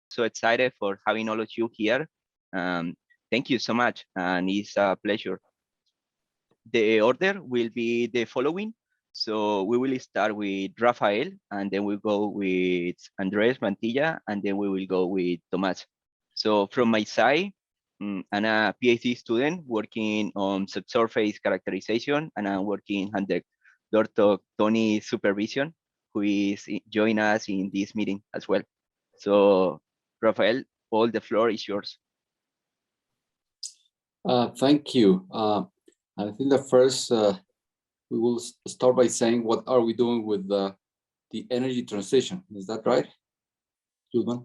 so excited for having all of you here. Um, Thank you so much, and it's a pleasure. The order will be the following. So we will start with Rafael, and then we'll go with Andres Mantilla, and then we will go with Tomas. So from my side, I'm a PhD student working on subsurface characterization, and I'm working under Dr. Tony's supervision, who is joining us in this meeting as well. So Rafael, all the floor is yours. Thank you. I think the first, we will start by saying, what are we doing with the energy transition? Is that right, Guzman?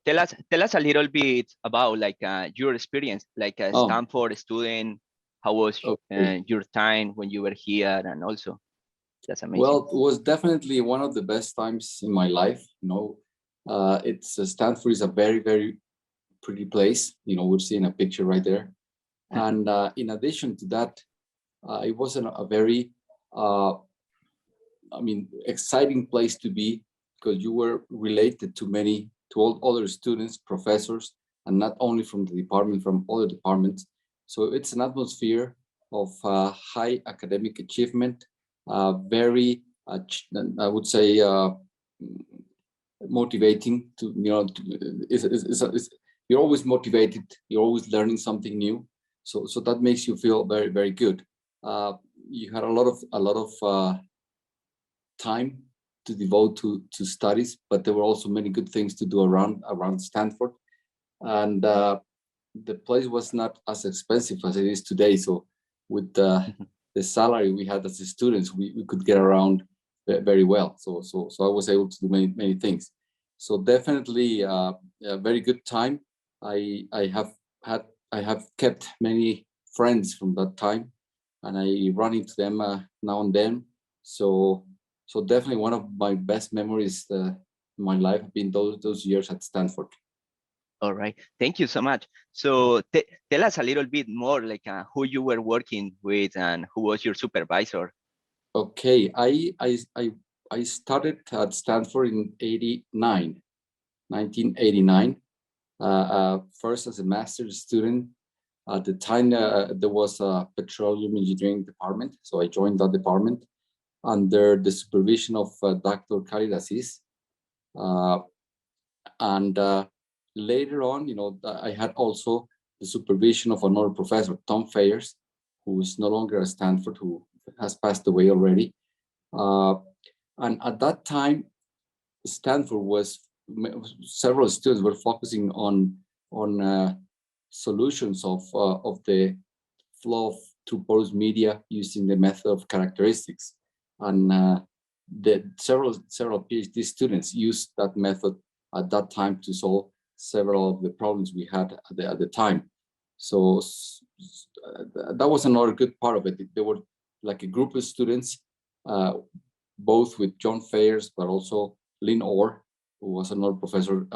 Tell us a little bit about like your experience, like a Stanford student. How was your time when you were here, and also that's amazing. Well, it was definitely one of the best times in my life. You know, it's Stanford is a very, very pretty place. You know, we're seeing a picture right there. And in addition to that, it wasn't a very, exciting place to be, because you were related to all other students, professors, and not only from the department, from other departments. So it's an atmosphere of high academic achievement, very, I would say, motivating to, you know, you're always motivated, you're always learning something new. So that makes you feel very, very good. You had a lot of time to devote to studies, but there were also many good things to do around Stanford. And the place was not as expensive as it is today. So with the salary we had as students, we could get around very well. So I was able to do many things. So definitely a very good time. I have kept many friends from that time, and I run into them now and then. So definitely one of my best memories in my life have been those years at Stanford. All right, thank you so much. So tell us a little bit more, like who you were working with and who was your supervisor. Okay, I started at Stanford in 1989. First as a master's student. At the time, there was a petroleum engineering department, so I joined that department under the supervision of Dr. Khalid Aziz. And later on, you know, I had also the supervision of another professor, Tom Fayers, who is no longer at Stanford, who has passed away already. And at that time, Stanford was, several students were focusing on solutions of the flow through porous media using the method of characteristics, and the several PhD students used that method at that time to solve several of the problems we had at the time. So that was another good part of it. There were like a group of students, both with John Fayers, but also Lynn Orr, who was another professor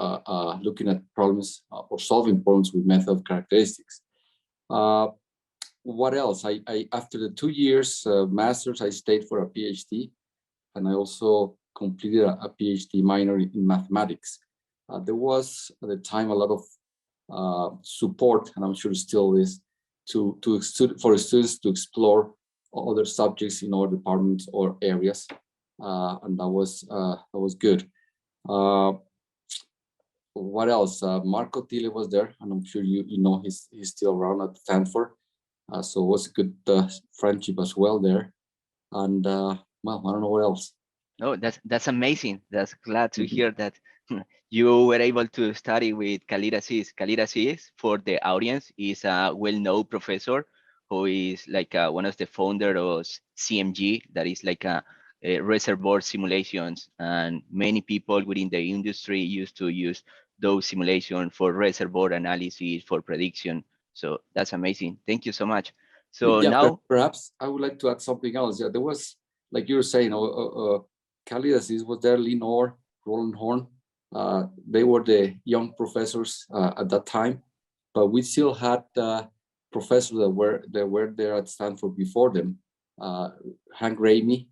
looking at problems or solving problems with method of characteristics. What else? I after the 2 years master's, I stayed for a PhD, and I also completed a PhD minor in mathematics. There was at the time a lot of support, and I'm sure still is, for students to explore other subjects in our departments or areas, and that was good. What else? Marco Tille was there, and I'm sure you know he's still around at Stanford. So it was a good friendship as well there. And well, I don't know what else. Oh, that's amazing. That's glad to hear that you were able to study with Khalid Aziz. Khalid Aziz, for the audience, is a well-known professor who is like one of the founder of CMG, that is like a reservoir simulations, and many people within the industry used to use those simulations for reservoir analysis, for prediction. So that's amazing. Thank you so much. So yeah, now perhaps I would like to add something else. Yeah, there was, like you were saying, Khalid Aziz was there, Lynn Orr, Roland Horn. They were the young professors at that time, but we still had professors that were there at Stanford before them. Hank Ramey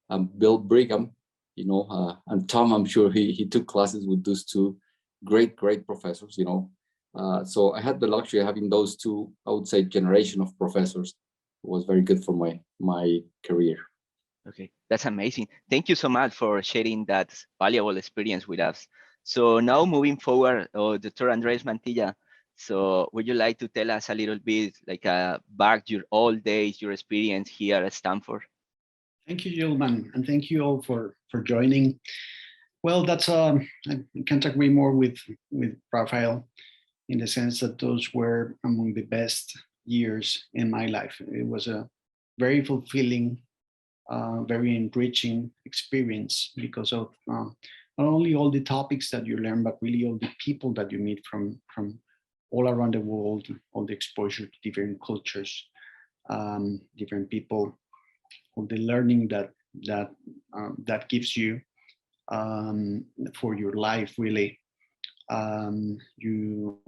and Bill Brigham, and Tom, I'm sure he took classes with those two great professors, so I had the luxury of having those two, I would say, generation of professors. It was very good for my career. Okay, that's amazing. Thank you so much for sharing that valuable experience with us. So now moving forward, Dr. Andres Mantilla, so would you like to tell us a little bit like back your old days, your experience here at Stanford? Thank you, Yulman, and thank you all for joining. Well, that's I can't agree more with Rafael in the sense that those were among the best years in my life. It was a very fulfilling, very enriching experience because of not only all the topics that you learn, but really all the people that you meet from all around the world, all the exposure to different cultures, different people, all the learning that gives you for your life, really. You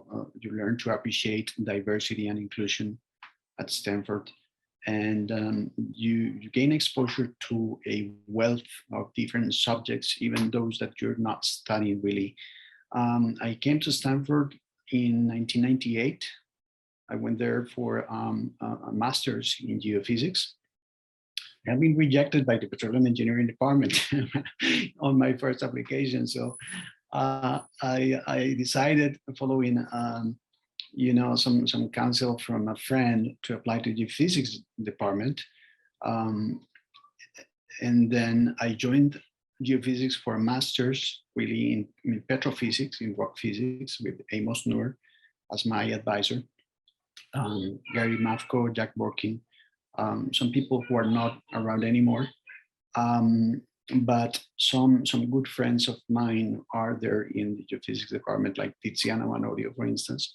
learn to appreciate diversity and inclusion at Stanford, and you gain exposure to a wealth of different subjects, even those that you're not studying really. I came to Stanford in 1998. I went there for a master's in geophysics. I have been rejected by the petroleum engineering department on my first application. So I decided, following some counsel from a friend, to apply to the physics department. And then I joined geophysics for a master's, really in petrophysics, in rock physics, with Amos Noor as my advisor, Gary Mafko, Jack Borkin, some people who are not around anymore. But some good friends of mine are there in the geophysics department, like Tiziana Manorio, for instance.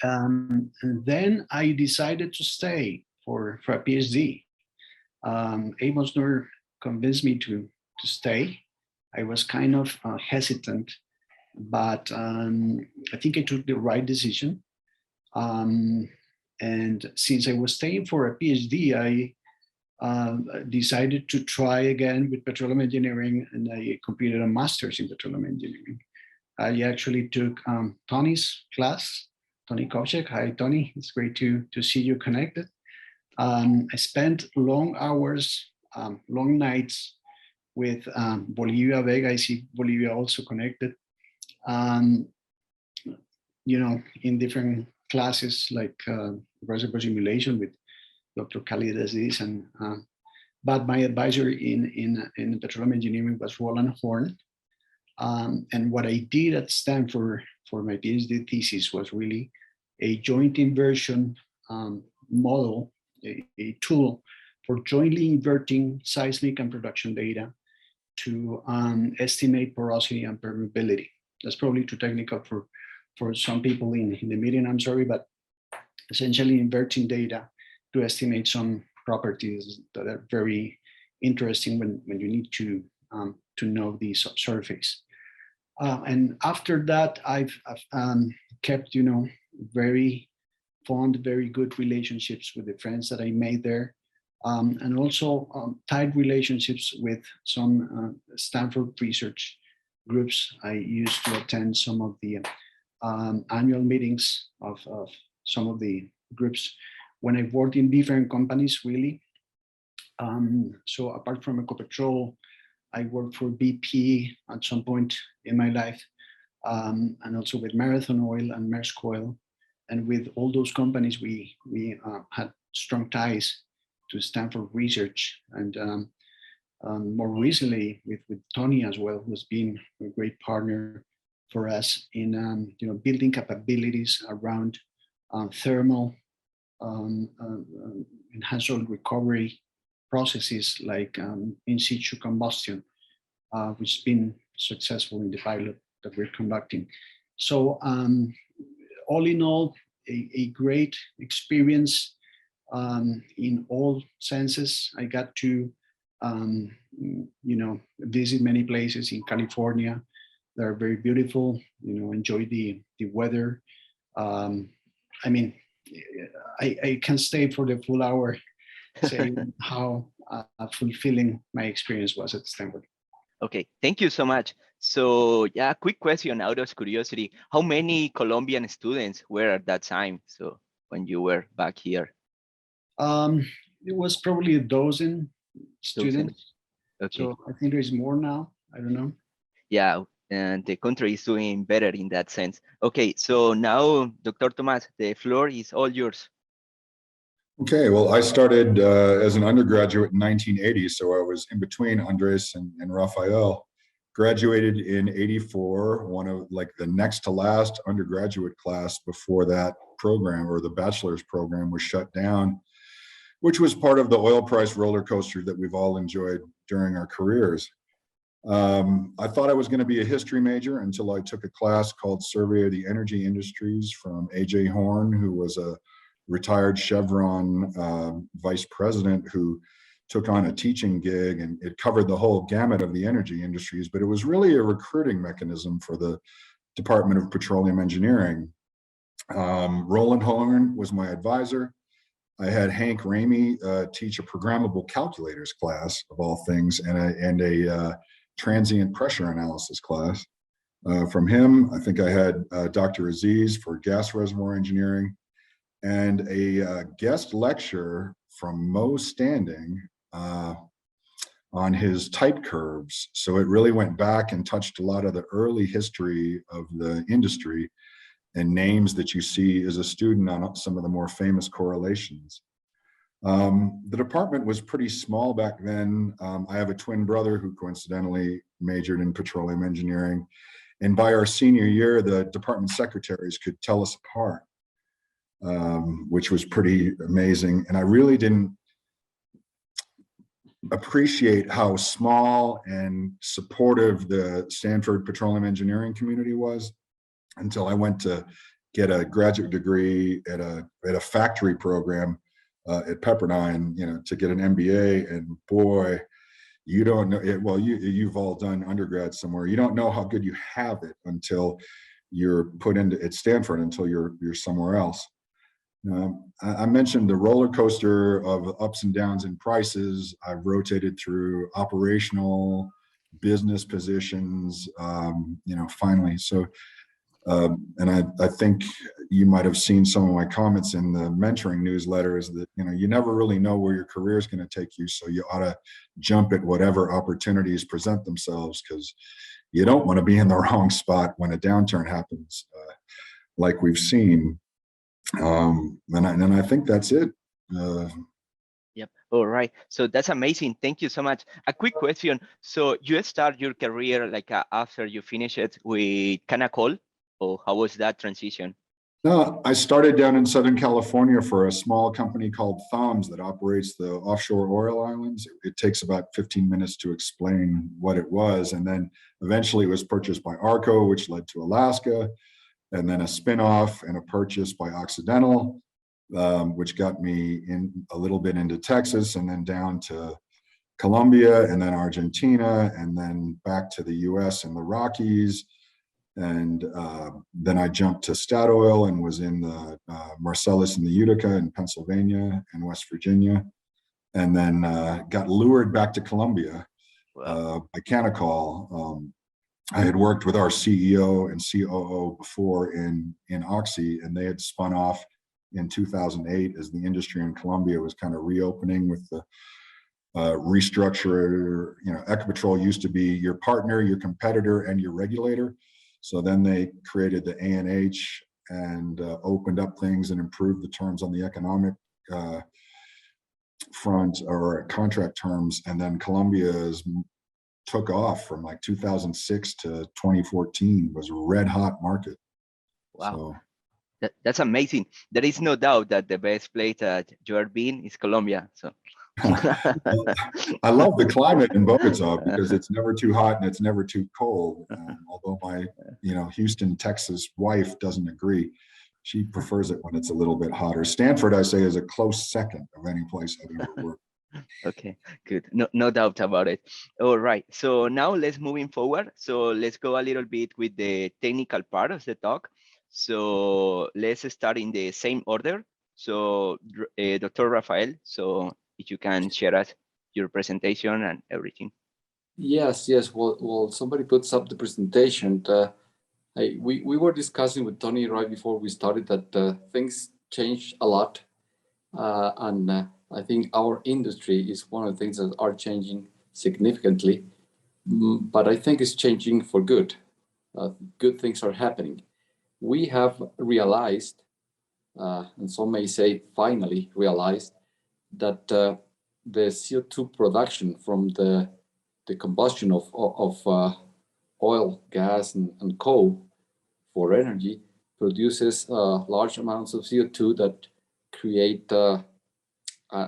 And then I decided to stay for a PhD. Amos Noor convinced me to stay. I was kind of hesitant, but I think I took the right decision. And since I was staying for a PhD, I decided to try again with petroleum engineering, and I completed a master's in petroleum engineering. I actually took Tony's class, Tony Kovcek. Hi, Tony. It's great to see you connected. I spent long hours, long nights with Bolivia Vega. I see Bolivia also connected. In different classes like reservoir simulation with Dr. Khalid Aziz, but my advisor in petroleum engineering was Roland Horn. And what I did at Stanford for my PhD thesis was really a joint inversion model, a tool for jointly inverting seismic and production data to estimate porosity and permeability. That's probably too technical for some people in the meeting, I'm sorry, but essentially inverting data to estimate some properties that are very interesting when you need to know the subsurface. And after that, I've kept, very fond, very good relationships with the friends that I made there, and also tight relationships with some Stanford research groups. I used to attend some of the annual meetings of some of the groups when I worked in different companies, really. So apart from Ecopetrol, I worked for BP at some point in my life, and also with Marathon Oil and Maersk Oil. And with all those companies, we had strong ties to Stanford research. And more recently with Tony as well, who's been a great partner for us in building capabilities around thermal enhanced oil recovery processes like in situ combustion, which has been successful in the pilot that we're conducting. So all in all, a great experience in all senses. I got to visit many places in California that are very beautiful, enjoy the weather. I mean, I can stay for the full hour saying how fulfilling my experience was at Stanford. Okay, thank you so much. So yeah, quick question out of curiosity. How many Colombian students were at that time? So when you were back here? Um, it was probably a dozen Dozen. students. Okay. So I think there's more now. I don't know. Yeah, and the country is doing better in that sense. Okay, so now, Dr. Tomas, the floor is all yours. Okay, well, I started as an undergraduate in 1980, so I was in between Andres and Rafael. Graduated in 84, one of like the next to last undergraduate class before that program or the bachelor's program was shut down, which was part of the oil price roller coaster that we've all enjoyed during our careers. I thought I was going to be a history major until I took a class called Survey of the Energy Industries from A.J. Horn, who was a retired Chevron vice president who took on a teaching gig, and it covered the whole gamut of the energy industries, but it was really a recruiting mechanism for the Department of Petroleum Engineering. Roland Horn was my advisor. I had Hank Ramey teach a programmable calculators class, of all things, and a transient pressure analysis class. From him, I think I had Dr. Aziz for gas reservoir engineering, and a guest lecture from Mo Standing on his type curves. So it really went back and touched a lot of the early history of the industry and names that you see as a student on some of the more famous correlations. The department was pretty small back then. I have a twin brother who coincidentally majored in petroleum engineering. And by our senior year, the department secretaries could tell us apart, which was pretty amazing. And I really didn't appreciate how small and supportive the Stanford petroleum engineering community was until I went to get a graduate degree at a factory program at Pepperdine, to get an MBA. And boy, you don't know it. Well, you've all done undergrad somewhere. You don't know how good you have it until you're put into at Stanford, until you're somewhere else. I mentioned the roller coaster of ups and downs in prices. I've rotated through operational, business positions, finally. So, and I think you might have seen some of my comments in the mentoring newsletters that, you never really know where your career is going to take you. So you ought to jump at whatever opportunities present themselves, because you don't want to be in the wrong spot when a downturn happens, like we've seen. And I think that's it. Yep. All right. So that's amazing. Thank you so much. A quick question. So you start your career like after you finish it with Canacol, or how was that transition? No, I started down in Southern California for a small company called Thumbs that operates the offshore oil islands. It takes about 15 minutes to explain what it was. And then eventually it was purchased by Arco, which led to Alaska, and then a spinoff and a purchase by Occidental, which got me in a little bit into Texas, and then down to Colombia, and then Argentina, and then back to the US and the Rockies. And then I jumped to Statoil and was in the Marcellus and the Utica in Pennsylvania and West Virginia, and then got lured back to Colombia by Canacol. I had worked with our CEO and COO before in Oxy, and they had spun off in 2008 as the industry in Colombia was kind of reopening with the restructure. Ecopetrol used to be your partner, your competitor, and your regulator. So then they created the ANH and opened up things and improved the terms on the economic front, or contract terms. And then Colombia's took off from like 2006 to 2014, was a red hot market. Wow. So that's amazing. There is no doubt that the best place that you are being is Colombia. So I love the climate in Bogota because it's never too hot and it's never too cold. Although my, Houston, Texas wife doesn't agree. She prefers it when it's a little bit hotter. Stanford, I say, is a close second of any place I've ever worked. Okay, good. No doubt about it. All right. So now let's moving forward. So let's go a little bit with the technical part of the talk. So let's start in the same order. So Dr. Rafael, so if you can share us your presentation and everything. Yes. Well, somebody puts up the presentation. We were discussing with Tony right before we started that things change a lot, and I think our industry is one of the things that are changing significantly. But I think it's changing for good. Good things are happening. We have realized, and some may say finally realized, that the CO2 production from the combustion of oil, gas, and coal for energy produces large amounts of CO2 that create an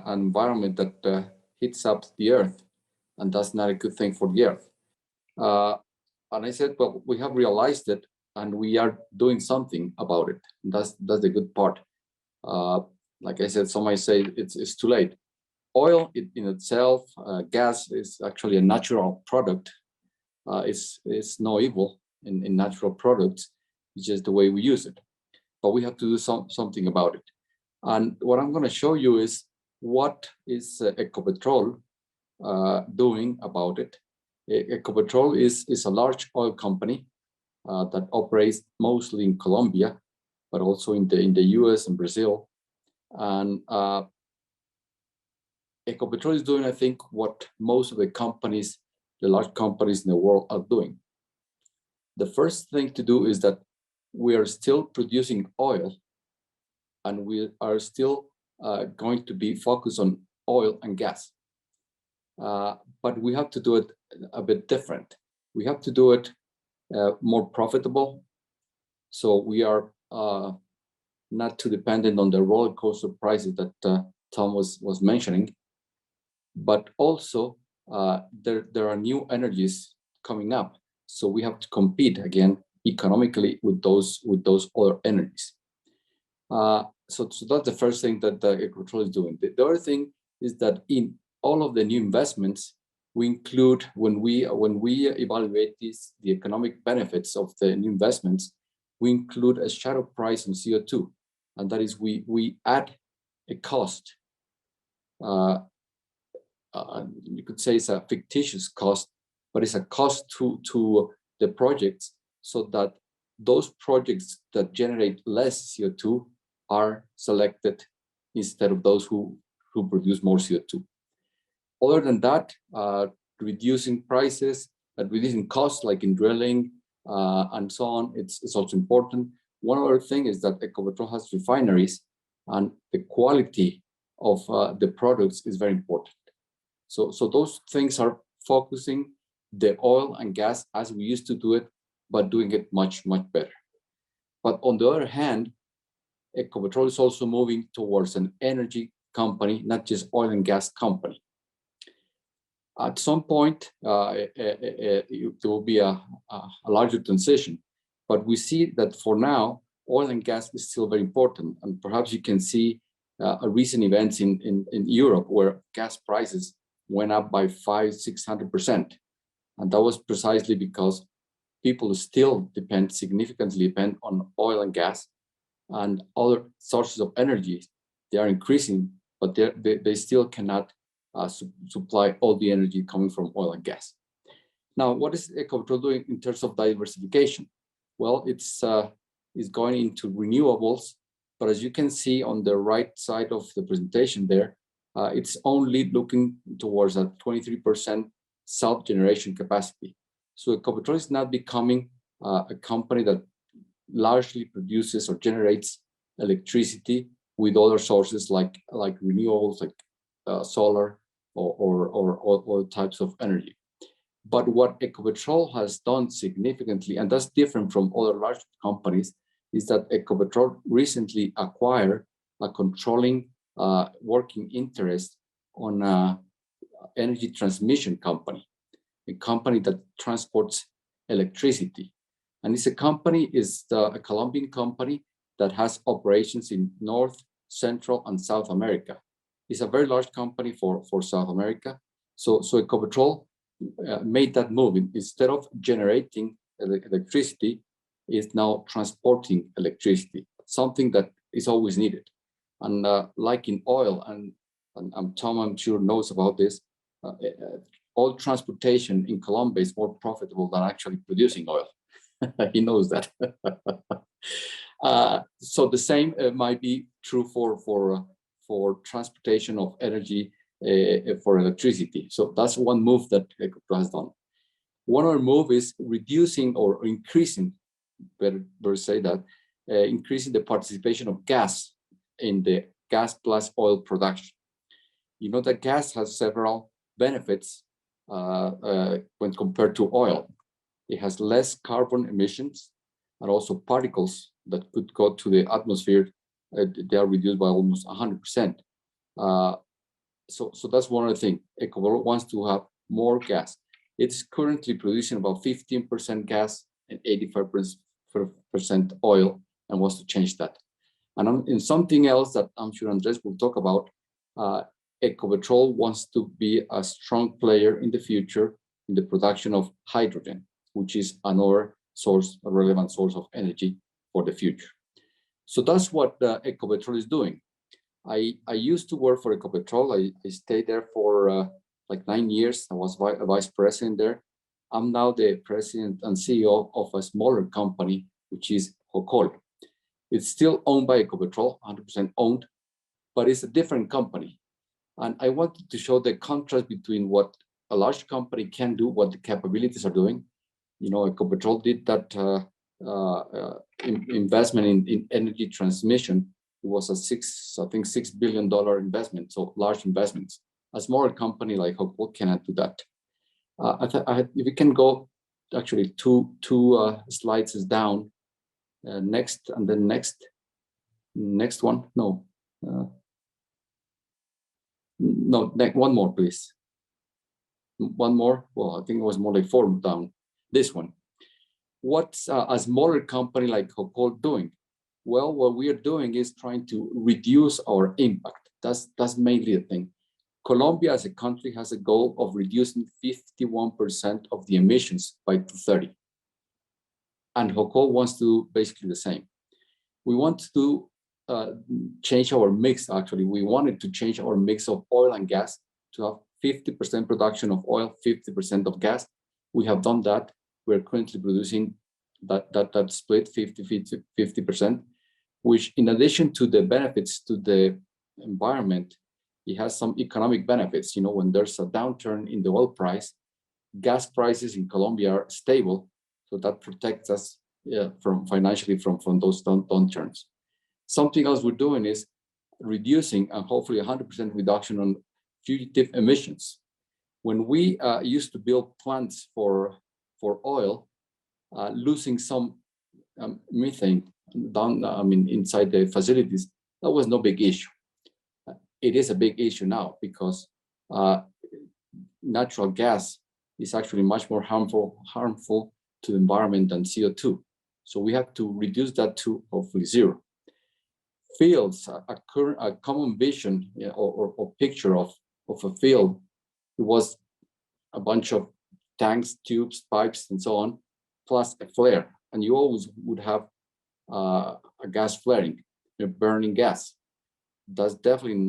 environment that heats up the earth, and that's not a good thing for the earth. And I said, well, we have realized it, and we are doing something about it. And that's the good part. Like I said, some might say it's too late. Oil in itself, gas is actually a natural product. It's no evil in natural products. It's just the way we use it. But we have to do something about it. And what I'm going to show you is what is Ecopetrol doing about it. Ecopetrol is a large oil company that operates mostly in Colombia, but also in the US and Brazil. And Ecopetrol is doing, I think, what most of the companies, the large companies in the world are doing. The first thing to do is that we are still producing oil, and we are still going to be focused on oil and gas. But we have to do it a bit different. We have to do it more profitable. So we are not too dependent on the roller coaster prices that Tom was mentioning. But also there are new energies coming up. So we have to compete again economically with those other energies. So that's the first thing that Ecopetrol is doing. The other thing is that in all of the new investments, we include, when we evaluate the economic benefits of the new investments, we include a shadow price on CO2, and that is we add a cost. You could say it's a fictitious cost, but it's a cost to the projects, so that those projects that generate less CO2 are selected instead of those who produce more CO2. Other than that, reducing prices, reducing costs like in drilling and so on, it's also important. One other thing is that Ecopetrol has refineries, and the quality of the products is very important. So those things are focusing the oil and gas as we used to do it, but doing it much, much better. But on the other hand, Ecopetrol is also moving towards an energy company, not just oil and gas company. At some point, there will be a larger transition, but we see that for now, oil and gas is still very important. And perhaps you can see a recent events in Europe where gas prices went up by 500-600%. And that was precisely because people still significantly depend on oil and gas, and other sources of energy. They are increasing, but they still cannot supply all the energy coming from oil and gas. Now, what is Ecopetrol doing in terms of diversification? Well, it's going into renewables, but as you can see on the right side of the presentation there, it's only looking towards a 23% self-generation capacity. So Ecopetrol is not becoming a company that largely produces or generates electricity with other sources like renewables, like solar or other types of energy. But what Ecopetrol has done significantly, and that's different from other large companies, is that Ecopetrol recently acquired a controlling working interest on an energy transmission company, a company that transports electricity. And it's a Colombian company that has operations in North, Central, and South America. It's a very large company for South America. So Ecopetrol made that move. Instead of generating electricity, is now transporting electricity, something that is always needed. And like in oil, and Tom, I'm sure, knows about this, oil transportation in Colombia is more profitable than actually producing oil. He knows that. So the same might be true for transportation of energy for electricity. So that's one move that Ecopetrol has done. One other move is reducing or increasing, better say that, increasing the participation of gas in the gas plus oil production. You know that gas has several benefits when compared to oil. It has less carbon emissions and also particles that could go to the atmosphere. They are reduced by almost 100%. So that's one of the things. Ecopetrol wants to have more gas. It's currently producing about 15% gas and 85% oil, and wants to change that. And in something else that I'm sure Andres will talk about, Ecopetrol wants to be a strong player in the future in the production of hydrogen, which is another source, a relevant source of energy for the future. So that's what Ecopetrol is doing. I used to work for Ecopetrol. I stayed there for like 9 years. I was a vice president there. I'm now the president and CEO of a smaller company, which is Hocol. It's still owned by Ecopetrol, 100% owned, but it's a different company. And I wanted to show the contrast between what a large company can do, what the capabilities are doing. You know, Ecopetrol did that investment in energy transmission. It was a $6 billion investment, so large investments. A smaller company like Hocol cannot do that. If we can go actually two slides down, next, and then next one. No, one more, please. One more. Well, I think it was more like 4 down. This one. What's a smaller company like Hocol doing? Well, what we are doing is trying to reduce our impact. That's mainly the thing. Colombia as a country has a goal of reducing 51% of the emissions by 2030. And Hocol wants to do basically the same. We want to change our mix, actually. We wanted to change our mix of oil and gas to have 50% production of oil, 50% of gas. We have done that. We're currently producing that split 50%, which in addition to the benefits to the environment, it has some economic benefits. You know, when there's a downturn in the oil price, gas prices in Colombia are stable, so that protects us financially from those downturns. Something else we're doing is reducing and hopefully 100% reduction on fugitive emissions. When we used to build plants for oil, losing some methane inside the facilities, that was no big issue. It is a big issue now because natural gas is actually much more harmful to the environment than CO2. So we have to reduce that to hopefully zero. Fields, a common vision or picture of a field, it was a bunch of tanks, tubes, pipes, and so on, plus a flare. And you always would have a gas flaring, burning gas. That's definitely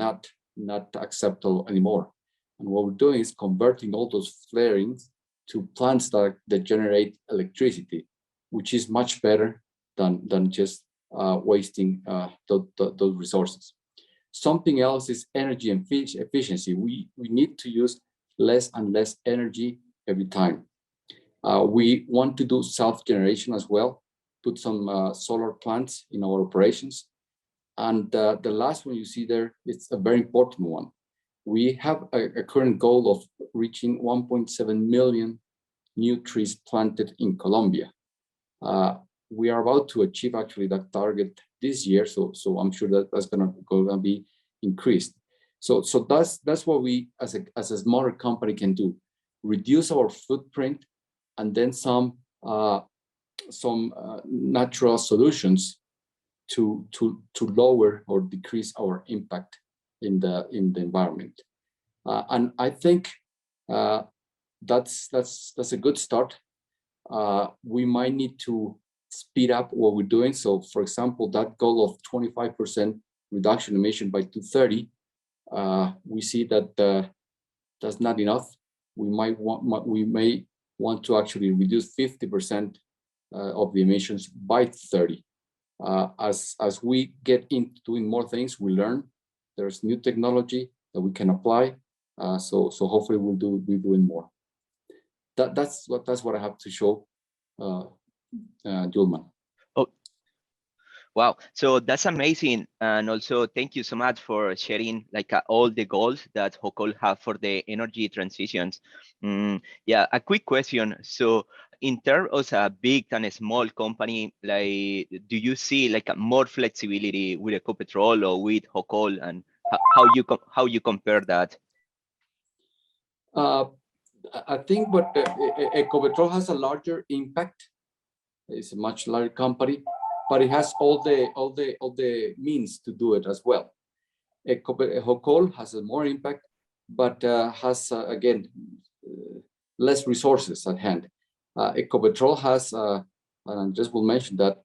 not acceptable anymore. And what we're doing is converting all those flarings to plants that generate electricity, which is much better than just wasting those resources. Something else is energy and efficiency. We need to use less and less energy every time. We want to do self-generation as well, put some solar plants in our operations. And the last one you see there, it's a very important one. We have a current goal of reaching 1.7 million new trees planted in Colombia. We are about to achieve actually that target this year, so I'm sure that's gonna be increased. So that's what we as a smaller company can do: reduce our footprint, and then some natural solutions to lower or decrease our impact in the environment. And I think that's a good start. We might need to speed up what we're doing. So, for example, that goal of 25% reduction emission by 2030, we see that that's not enough. we may want to actually reduce 50% of the emissions by 30. As we get into doing more things, we learn there's new technology that we can apply. So hopefully we'll be doing more. That's what I have to show, Yulman. Oh, wow! So that's amazing, and also thank you so much for sharing like all the goals that Hocol have for the energy transitions. Yeah, a quick question. So in terms of a big and a small company, like, do you see like a more flexibility with Ecopetrol or with Hocol, and how you compare that? I think, but Ecopetrol has a larger impact. It's a much larger company, but it has all the means to do it as well. Hocol has a more impact, but has again less resources at hand. Ecopetrol has, and Andres will mention that,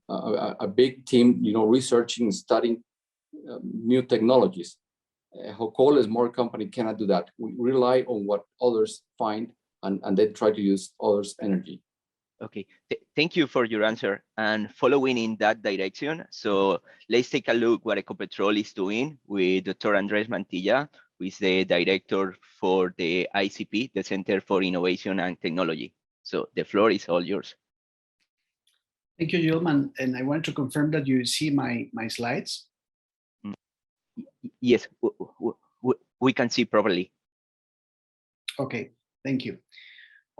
a big team, researching and studying new technologies. Hocol is more company cannot do that. We rely on what others find and then try to use others' energy. Okay, thank you for your answer. And following in that direction, so let's take a look what Ecopetrol is doing with Dr. Andres Mantilla, who is the director for the ICP, the Center for Innovation and Technology. So the floor is all yours. Thank you, Yulman. And I want to confirm that you see my slides. Yes, we can see properly. Okay, thank you.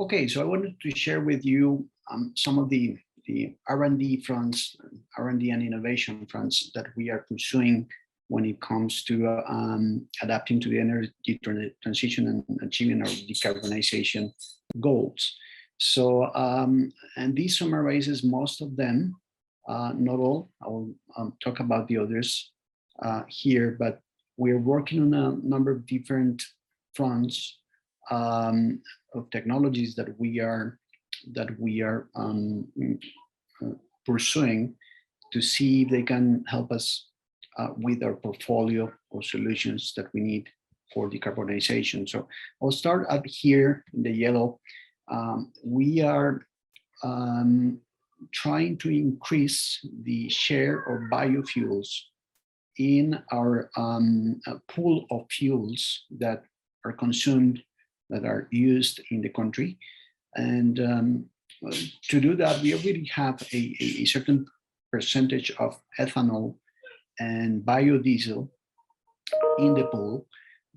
Okay, so I wanted to share with you some of the R&D fronts, R&D and innovation fronts that we are pursuing when it comes to adapting to the energy transition and achieving our decarbonization goals. So, and this summarizes most of them, not all. I will talk about the others here, but we're working on a number of different fronts of technologies that we are pursuing to see if they can help us with our portfolio of solutions that we need for decarbonization. So I'll start up here in the yellow. We are trying to increase the share of biofuels in our pool of fuels that are consumed, that are used in the country. And to do that, we already have a certain percentage of ethanol and biodiesel in the pool,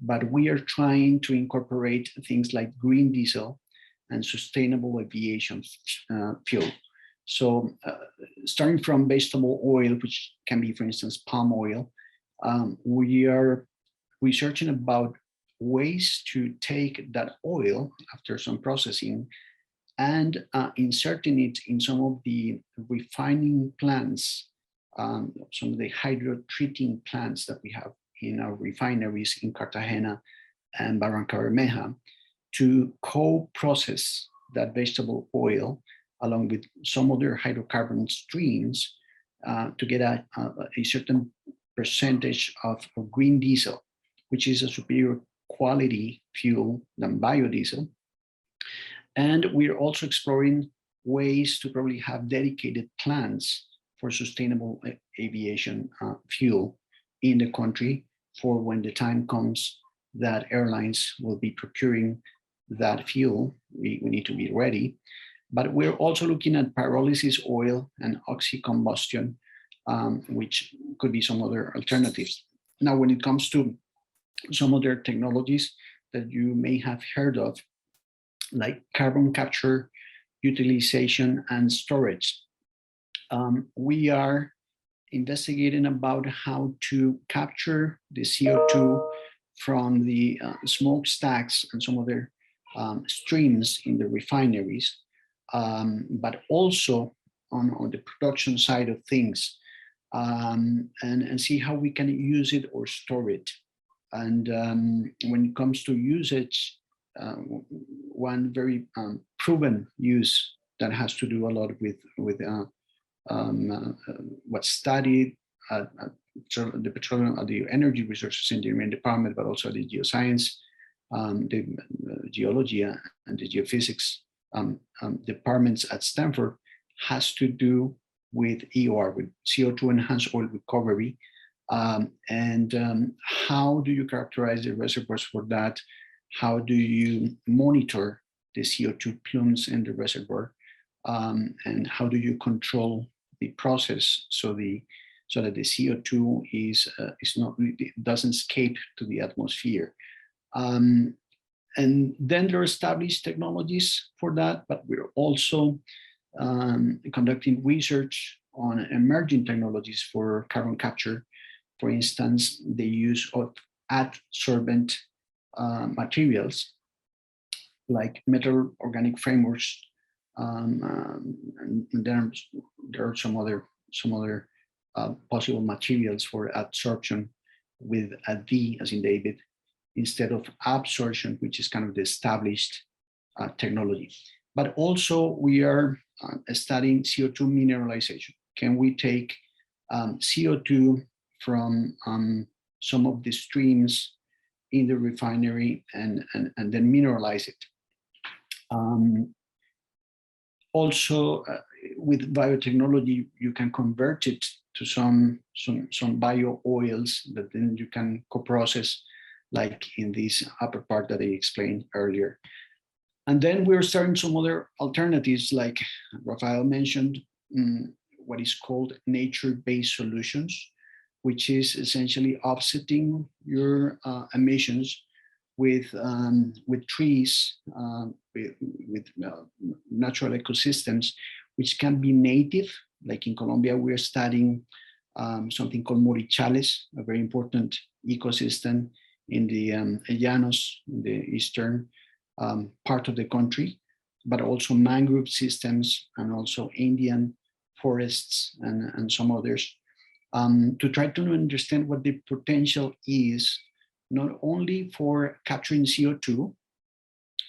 but we are trying to incorporate things like green diesel and sustainable aviation fuel. So starting from vegetable oil, which can be, for instance, palm oil, we are researching about ways to take that oil after some processing and inserting it in some of the refining plants, some of the hydro-treating plants that we have in our refineries in Cartagena and Barranca Bermeja, to co-process that vegetable oil along with some other hydrocarbon streams to get a certain percentage of green diesel, which is a superior quality fuel than biodiesel. And we're also exploring ways to probably have dedicated plants for sustainable aviation fuel in the country for when the time comes that airlines will be procuring that fuel. We need to be ready. But we're also looking at pyrolysis oil and oxy-combustion, which could be some other alternatives. Now, when it comes to some other technologies that you may have heard of, like carbon capture, utilization, and storage, we are investigating about how to capture the CO2 from the smokestacks and some other streams in the refineries, but also on the production side of things, and see how we can use it or store it. And when it comes to usage, one very proven use that has to do a lot with what's studied at the Petroleum, at the Energy Resources Engineering Department, but also the Geoscience the geology and the geophysics departments at Stanford has to do with EOR, with CO2 enhanced oil recovery. How do you characterize the reservoirs for that? How do you monitor the CO2 plumes in the reservoir? And how do you control the process so that the CO2 doesn't escape to the atmosphere? And then there are established technologies for that, but we're also conducting research on emerging technologies for carbon capture. For instance, the use of adsorbent materials like metal organic frameworks, and then there are some other possible materials for adsorption with a D as in David, instead of absorption, which is kind of the established technology. But also we are studying CO2 mineralization. Can we take CO2 from some of the streams in the refinery and then mineralize it? Also, with biotechnology, you can convert it to some bio oils that then you can co-process, like in this upper part that I explained earlier. And then we're starting some other alternatives, like Rafael mentioned, what is called nature-based solutions, which is essentially offsetting your emissions with trees, with natural ecosystems, which can be native. Like in Colombia, we're studying something called Morichales, a very important ecosystem in the Llanos, in the eastern part of the country, but also mangrove systems and also Indian forests and some others, to try to understand what the potential is, not only for capturing CO2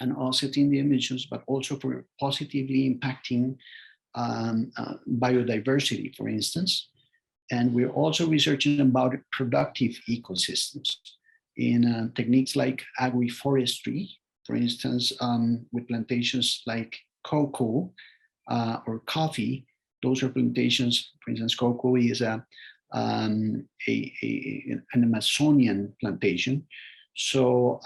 and offsetting the emissions, but also for positively impacting biodiversity, for instance. And we're also researching about productive ecosystems in techniques like agroforestry, for instance, with plantations like cocoa or coffee. Those are plantations, for instance, cocoa is an Amazonian plantation. So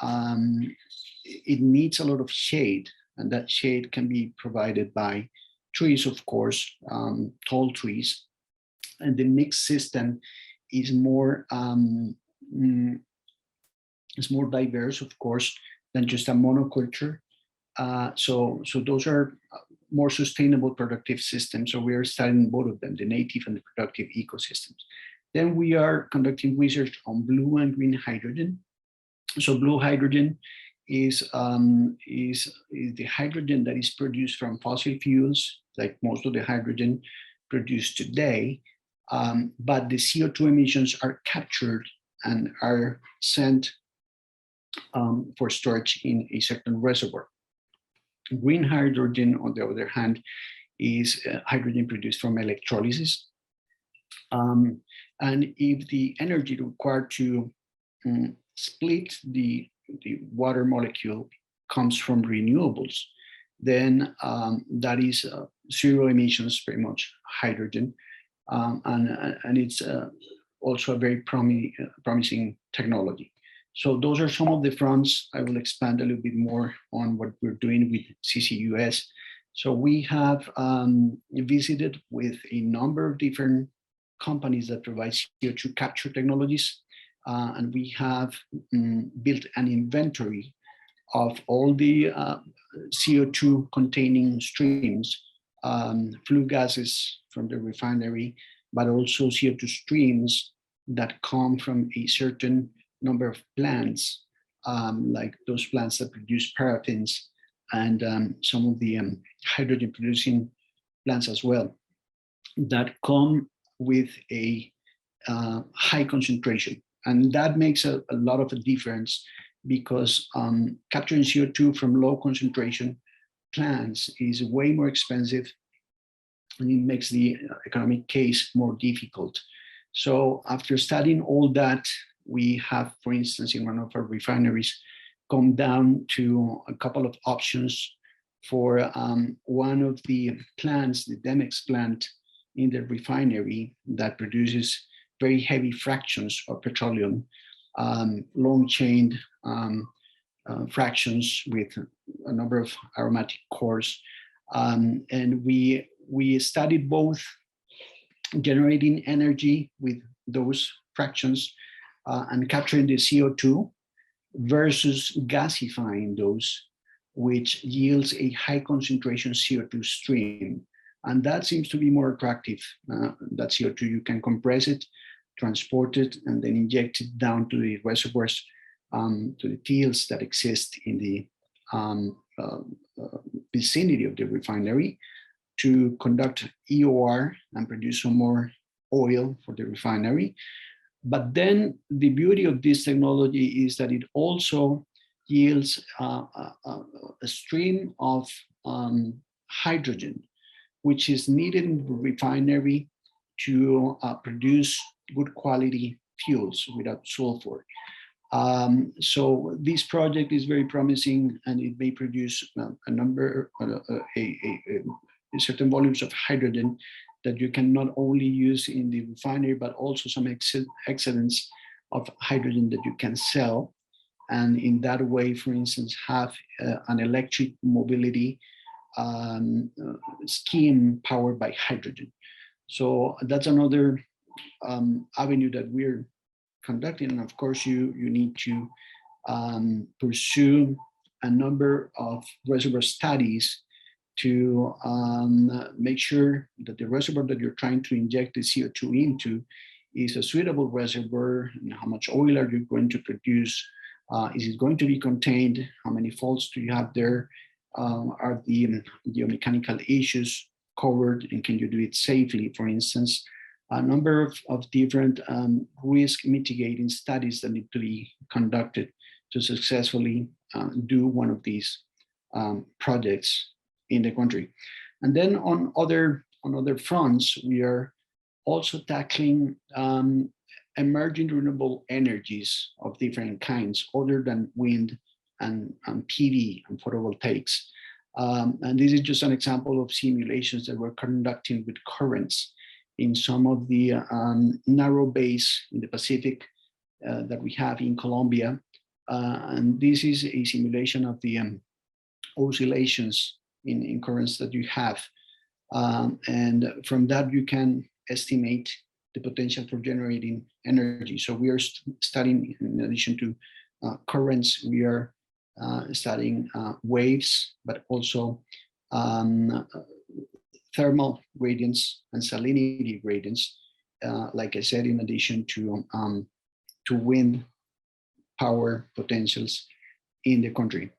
it needs a lot of shade, and that shade can be provided by trees, of course, tall trees. And the mixed system is more diverse, of course, than just a monoculture. So those are more sustainable productive systems. So we are studying both of them, the native and the productive ecosystems. Then we are conducting research on blue and green hydrogen. So blue hydrogen is the hydrogen that is produced from fossil fuels, like most of the hydrogen produced today. But the CO2 emissions are captured and are sent for storage in a certain reservoir. Green hydrogen, on the other hand, is hydrogen produced from electrolysis. And if the energy required to split the water molecule comes from renewables, then that is zero emissions, pretty much, hydrogen. And it's also a very promising technology. So those are some of the fronts. I will expand a little bit more on what we're doing with CCUS. So we have visited with a number of different companies that provide CO2 capture technologies. And we have built an inventory of all the CO2 containing streams, flue gases from the refinery, but also CO2 streams that come from a certain number of plants, like those plants that produce paraffins and some of the hydrogen producing plants as well, that come with a high concentration. And that makes a lot of a difference, because capturing CO2 from low concentration plants is way more expensive, and it makes the economic case more difficult. So after studying all that, we have, for instance, in one of our refineries, come down to a couple of options for one of the plants, the Demex plant in the refinery that produces very heavy fractions of petroleum, long-chained fractions with a number of aromatic cores. And we studied both generating energy with those fractions and capturing the CO2 versus gasifying those, which yields a high concentration CO2 stream. And that seems to be more attractive. That CO2, you can compress it, transport it, and then inject it down to the reservoirs, to the fields that exist in the vicinity of the refinery to conduct EOR and produce some more oil for the refinery. But then the beauty of this technology is that it also yields a stream of hydrogen, which is needed in the refinery to produce good quality fuels without sulfur. So this project is very promising, and it may produce certain volumes of hydrogen that you can not only use in the refinery, but also some excellence of hydrogen that you can sell. And in that way, for instance, have an electric mobility scheme powered by hydrogen. So that's another avenue that we're conducting. And of course, you need to pursue a number of reservoir studies to make sure that the reservoir that you're trying to inject the CO2 into is a suitable reservoir. And how much oil are you going to produce? Is it going to be contained? How many faults do you have there? Are the geomechanical issues covered, and can you do it safely? For instance, a number of different risk mitigating studies that need to be conducted to successfully do one of these projects in the country. And then on other fronts, we are also tackling emerging renewable energies of different kinds other than wind and PV and photovoltaics. And this is just an example of simulations that we're conducting with currents in some of the narrow bays in the Pacific that we have in Colombia. And this is a simulation of the oscillations in currents that you have. And from that, you can estimate the potential for generating energy. So we are studying, in addition to currents, we are studying waves, but also thermal gradients and salinity gradients, like I said, in addition to wind power potentials in the country.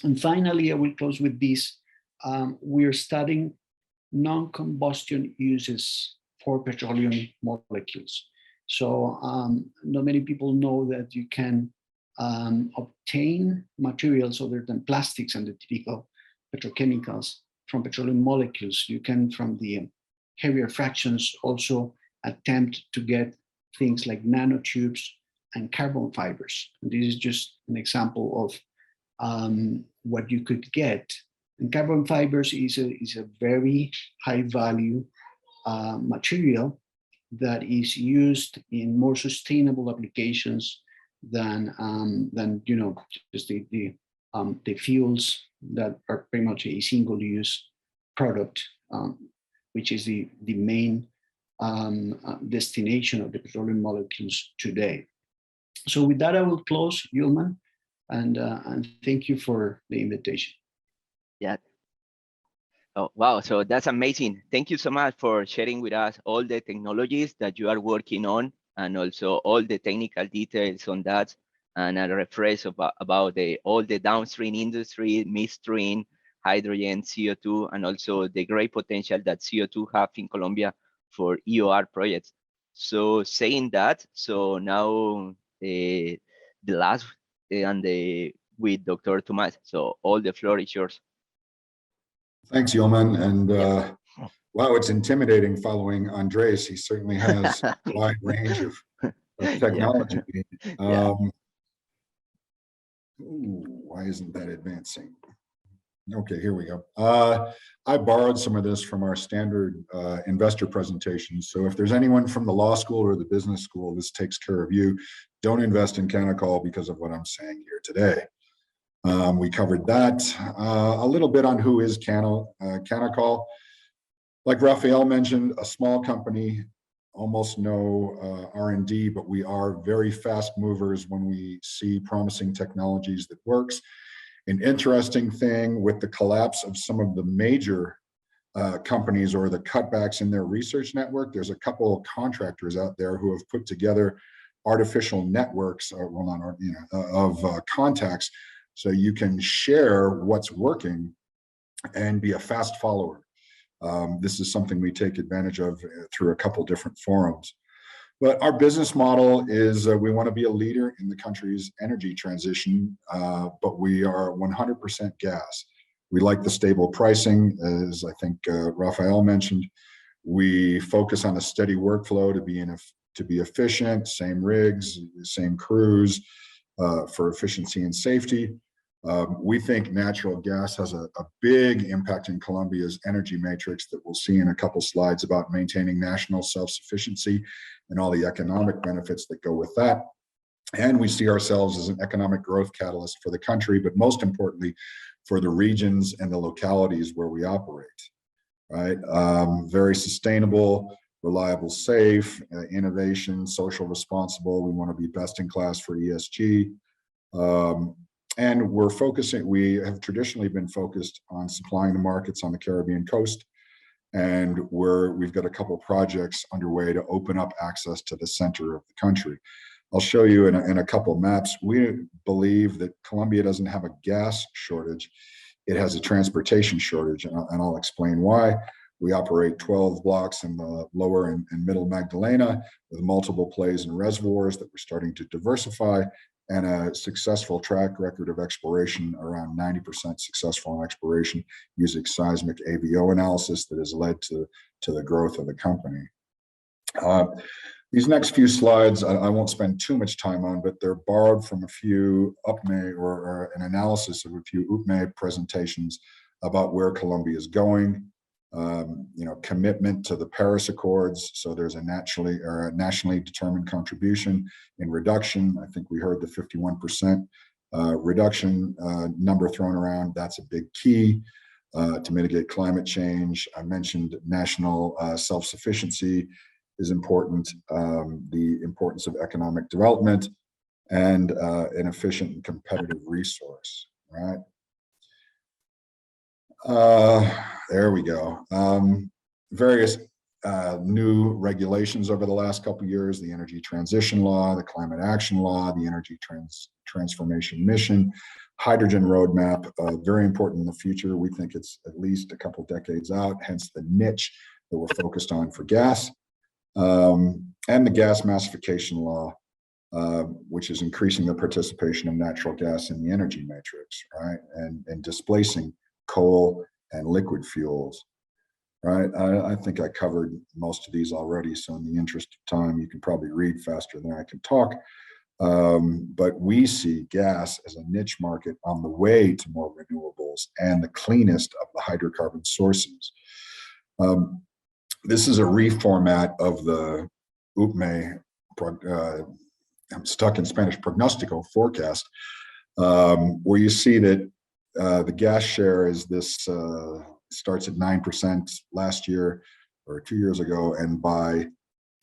And finally, I will close with this. We are studying non-combustion uses for petroleum molecules. So not many people know that you can obtain materials other than plastics and the typical petrochemicals from petroleum molecules. You can, from the heavier fractions, also attempt to get things like nanotubes and carbon fibers. And this is just an example of what you could get. And carbon fibers is a very high value material that is used in more sustainable applications than just the fuels that are pretty much a single-use product, which is the main destination of the petroleum molecules today. So with that, I will close, Yulman, and thank you for the invitation. Yeah. Oh, wow. So that's amazing. Thank you so much for sharing with us all the technologies that you are working on, and also all the technical details on that, and a refresh about all the downstream industry, midstream, hydrogen, CO2, and also the great potential that CO2 have in Colombia for EOR projects. So saying that, so now the last with Dr. Tomas. So all the floor is yours. Thanks, Yulman. And wow, it's intimidating following Andres. He certainly has a wide range of technology. Ooh, why isn't that advancing? Okay, here we go. I borrowed some of this from our standard investor presentations. So if there's anyone from the law school or the business school, this takes care of you. Don't invest in Canacol because of what I'm saying here today. We covered that. A little bit on who is Canacol. Like Rafael mentioned, a small company, almost no R&D, but we are very fast movers when we see promising technologies that works. An interesting thing with the collapse of some of the major companies or the cutbacks in their research network, there's a couple of contractors out there who have put together artificial networks, well, not, you know, of contacts, so you can share what's working and be a fast follower. This is something we take advantage of through a couple different forums. But our business model is we want to be a leader in the country's energy transition, but we are 100% gas. We like the stable pricing, as I think Rafael mentioned. We focus on a steady workflow to be efficient, same rigs, same crews for efficiency and safety. We think natural gas has a big impact in Colombia's energy matrix that we'll see in a couple slides about maintaining national self-sufficiency and all the economic benefits that go with that. And we see ourselves as an economic growth catalyst for the country, but most importantly, for the regions and the localities where we operate, right? Very sustainable, reliable, safe, innovation, social responsible. We want to be best in class for ESG. And we have traditionally been focused on supplying the markets on the Caribbean coast. And we've got a couple projects underway to open up access to the center of the country. I'll show you in a couple maps. We believe that Colombia doesn't have a gas shortage. It has a transportation shortage, and I'll explain why. We operate 12 blocks in the lower and middle Magdalena with multiple plays and reservoirs that we're starting to diversify, and a successful track record of exploration, around 90% successful in exploration using seismic AVO analysis that has led to the growth of the company. These next few slides, I won't spend too much time on, but they're borrowed from a few UPME or an analysis of a few UPME presentations about where Colombia is going. You know, commitment to the Paris Accords. So there's a nationally determined contribution in reduction. I think we heard the 51% reduction number thrown around. That's a big key to mitigate climate change. I mentioned national self-sufficiency is important, the importance of economic development, and an efficient and competitive resource, right? There we go. Various new regulations over the last couple of years, the Energy Transition Law, the Climate Action Law, the Energy Transformation Mission, Hydrogen Roadmap, very important in the future. We think it's at least a couple decades out, hence the niche that we're focused on for gas. And the Gas Massification Law, which is increasing the participation of natural gas in the energy matrix, right? And displacing coal and liquid fuels, right? I think I covered most of these already, so in the interest of time, you can probably read faster than I can talk. But we see gas as a niche market on the way to more renewables and the cleanest of the hydrocarbon sources. This is a reformat of the UPME, I'm stuck in Spanish, pronóstico forecast, where you see that the gas share is this, starts at 9% last year or 2 years ago, and by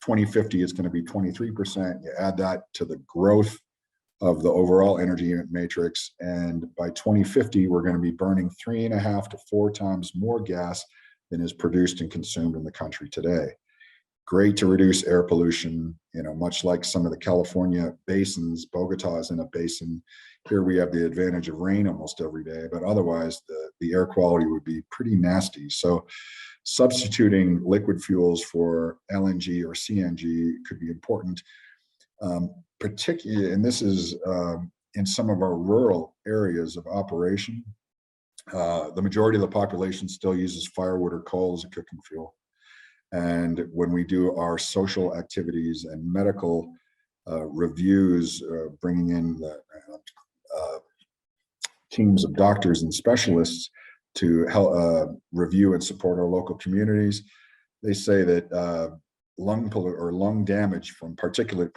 2050 it's going to be 23%. You add that to the growth of the overall energy matrix, and by 2050 we're going to be burning 3.5 to 4 times more gas than is produced and consumed in the country today. Great to reduce air pollution, you know, much like some of the California basins. Bogota is in a basin. Here we have the advantage of rain almost every day, but otherwise the air quality would be pretty nasty. So substituting liquid fuels for LNG or CNG could be important, particularly, and this is in some of our rural areas of operation. The majority of the population still uses firewood or coal as a cooking fuel. And when we do our social activities and medical reviews, bringing in the teams of doctors and specialists to help review and support our local communities. They say that lung damage from particulate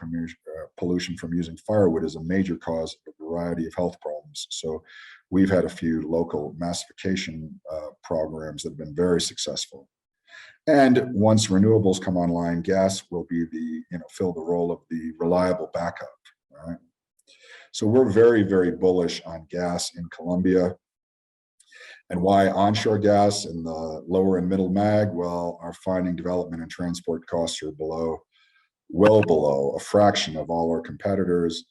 pollution from using firewood is a major cause of a variety of health problems. So we've had a few local massification programs that have been very successful. And once renewables come online, gas will be fill the role of the reliable backup, right? So we're very, very bullish on gas in Colombia. And why onshore gas in the lower and middle mag? Well, our finding, development, and transport costs are well below a fraction of all our competitors.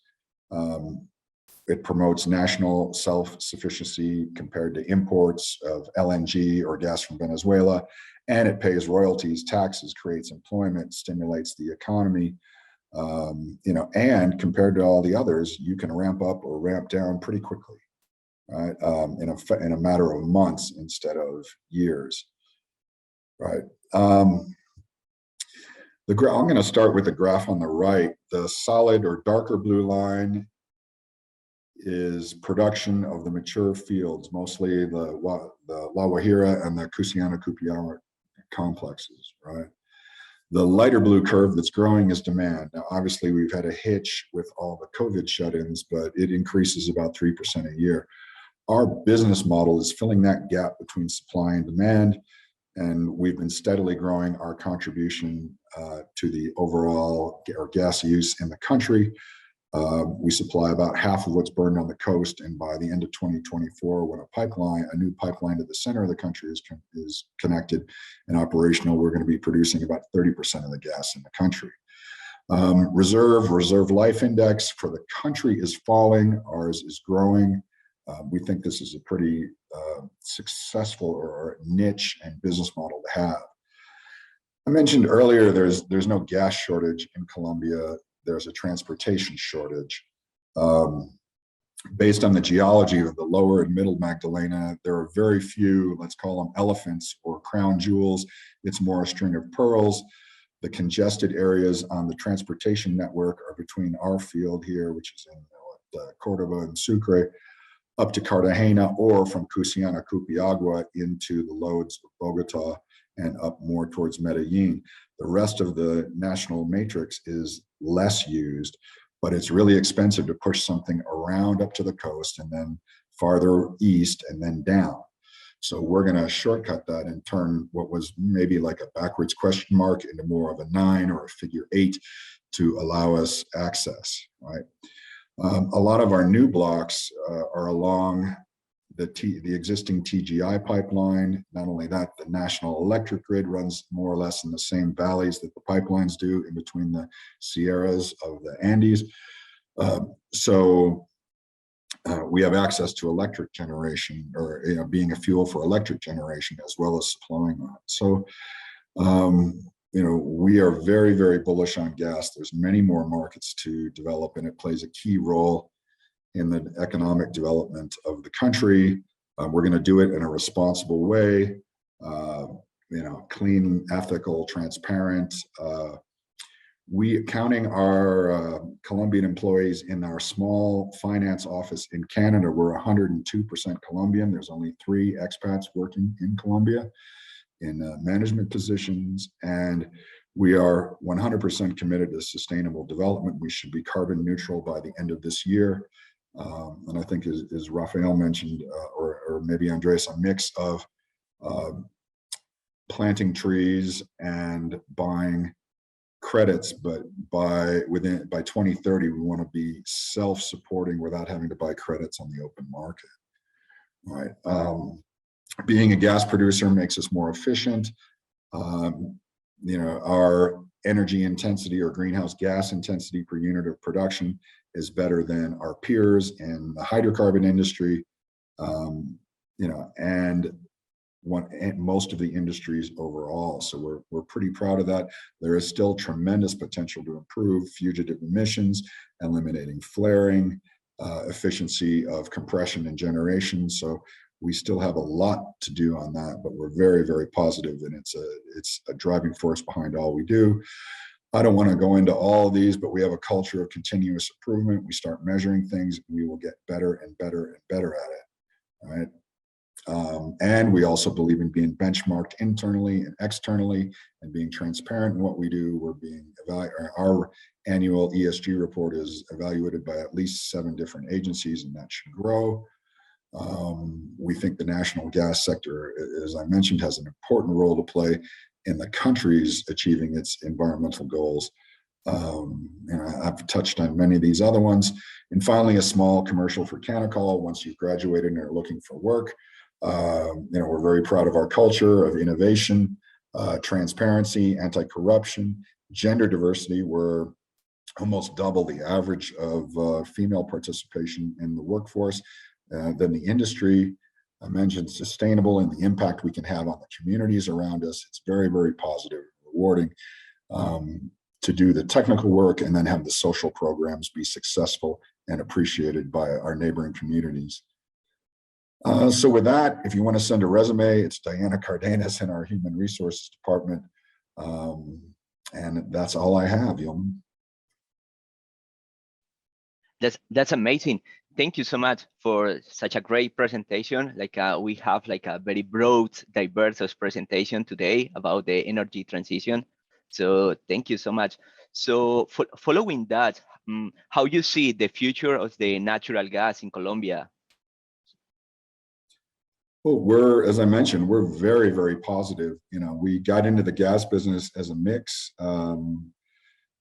It promotes national self-sufficiency compared to imports of LNG or gas from Venezuela, and it pays royalties, taxes, creates employment, stimulates the economy. And compared to all the others, you can ramp up or ramp down pretty quickly, right? In a matter of months instead of years, right? I'm going to start with the graph on the right. The solid or darker blue line is production of the mature fields, mostly the La Guajira and the Cusiana-Cupiagua complexes, right? The lighter blue curve that's growing is demand. Now, obviously, we've had a hitch with all the COVID shut-ins, but it increases about 3% a year. Our business model is filling that gap between supply and demand, and we've been steadily growing our contribution to the overall gas use in the country. We supply about half of what's burned on the coast, and by the end of 2024, when a new pipeline to the center of the country is connected and operational, we're going to be producing about 30% of the gas in the country. Reserve life index for the country is falling. Ours is growing. We think this is a pretty successful or niche and business model to have. I mentioned earlier there's no gas shortage in Colombia. There's a transportation shortage. Based on the geology of the lower and middle Magdalena, there are very few, let's call them elephants or crown jewels. It's more a string of pearls. The congested areas on the transportation network are between our field here, which is in Cordoba and Sucre, up to Cartagena, or from Cusiana-Cupiagua into the lodes of Bogota and up more towards Medellin. The rest of the national matrix is less used, but it's really expensive to push something around up to the coast and then farther east and then down. So we're going to shortcut that and turn what was maybe like a backwards question mark into more of a 9 or a figure 8 to allow us access, right? A lot of our new blocks are along the existing TGI pipeline. Not only that, the national electric grid runs more or less in the same valleys that the pipelines do in between the Sierras of the Andes. We have access to electric generation, or being a fuel for electric generation, as well as supplying that. So we are very, very bullish on gas. There's many more markets to develop, and it plays a key role in the economic development of the country. We're going to do it in a responsible way, clean, ethical, transparent. We counting our Colombian employees in our small finance office in Canada, we're 102% Colombian. There's only 3 expats working in Colombia in management positions, and we are 100% committed to sustainable development. We should be carbon neutral by the end of this year. And I think, as Rafael mentioned, or maybe Andres, a mix of planting trees and buying credits, but by 2030, we want to be self-supporting without having to buy credits on the open market, right? Being a gas producer makes us more efficient. Our energy intensity or greenhouse gas intensity per unit of production is better than our peers in the hydrocarbon industry, and most of the industries overall. So we're pretty proud of that. There is still tremendous potential to improve fugitive emissions, eliminating flaring, efficiency of compression and generation. So we still have a lot to do on that, but we're very, very positive, and it's a driving force behind all we do. I don't want to go into all of these, but we have a culture of continuous improvement. We start measuring things, and we will get better and better and better at it. right? And we also believe in being benchmarked internally and externally and being transparent in what we do. We're being our annual ESG report is evaluated by at least 7 different agencies, and that should grow. We think the national gas sector, as I mentioned, has an important role to play in the country's achieving its environmental goals. I've touched on many of these other ones. And finally, a small commercial for Canacol. Once you've graduated and are looking for work, we're very proud of our culture of innovation, transparency, anti-corruption, gender diversity. We're almost double the average of female participation in the workforce than the industry. I mentioned sustainable and the impact we can have on the communities around us. It's very, very positive, rewarding to do the technical work and then have the social programs be successful and appreciated by our neighboring communities. So with that, if you want to send a resume, it's Diana Cardenas in our Human Resources Department. And that's all I have, Yulman. That's amazing. Thank you so much for such a great presentation. We have a very broad, diverse presentation today about the energy transition. So thank you so much. So following that, how you see the future of the natural gas in Colombia? Well, as I mentioned, we're very, very positive. We got into the gas business as a mix.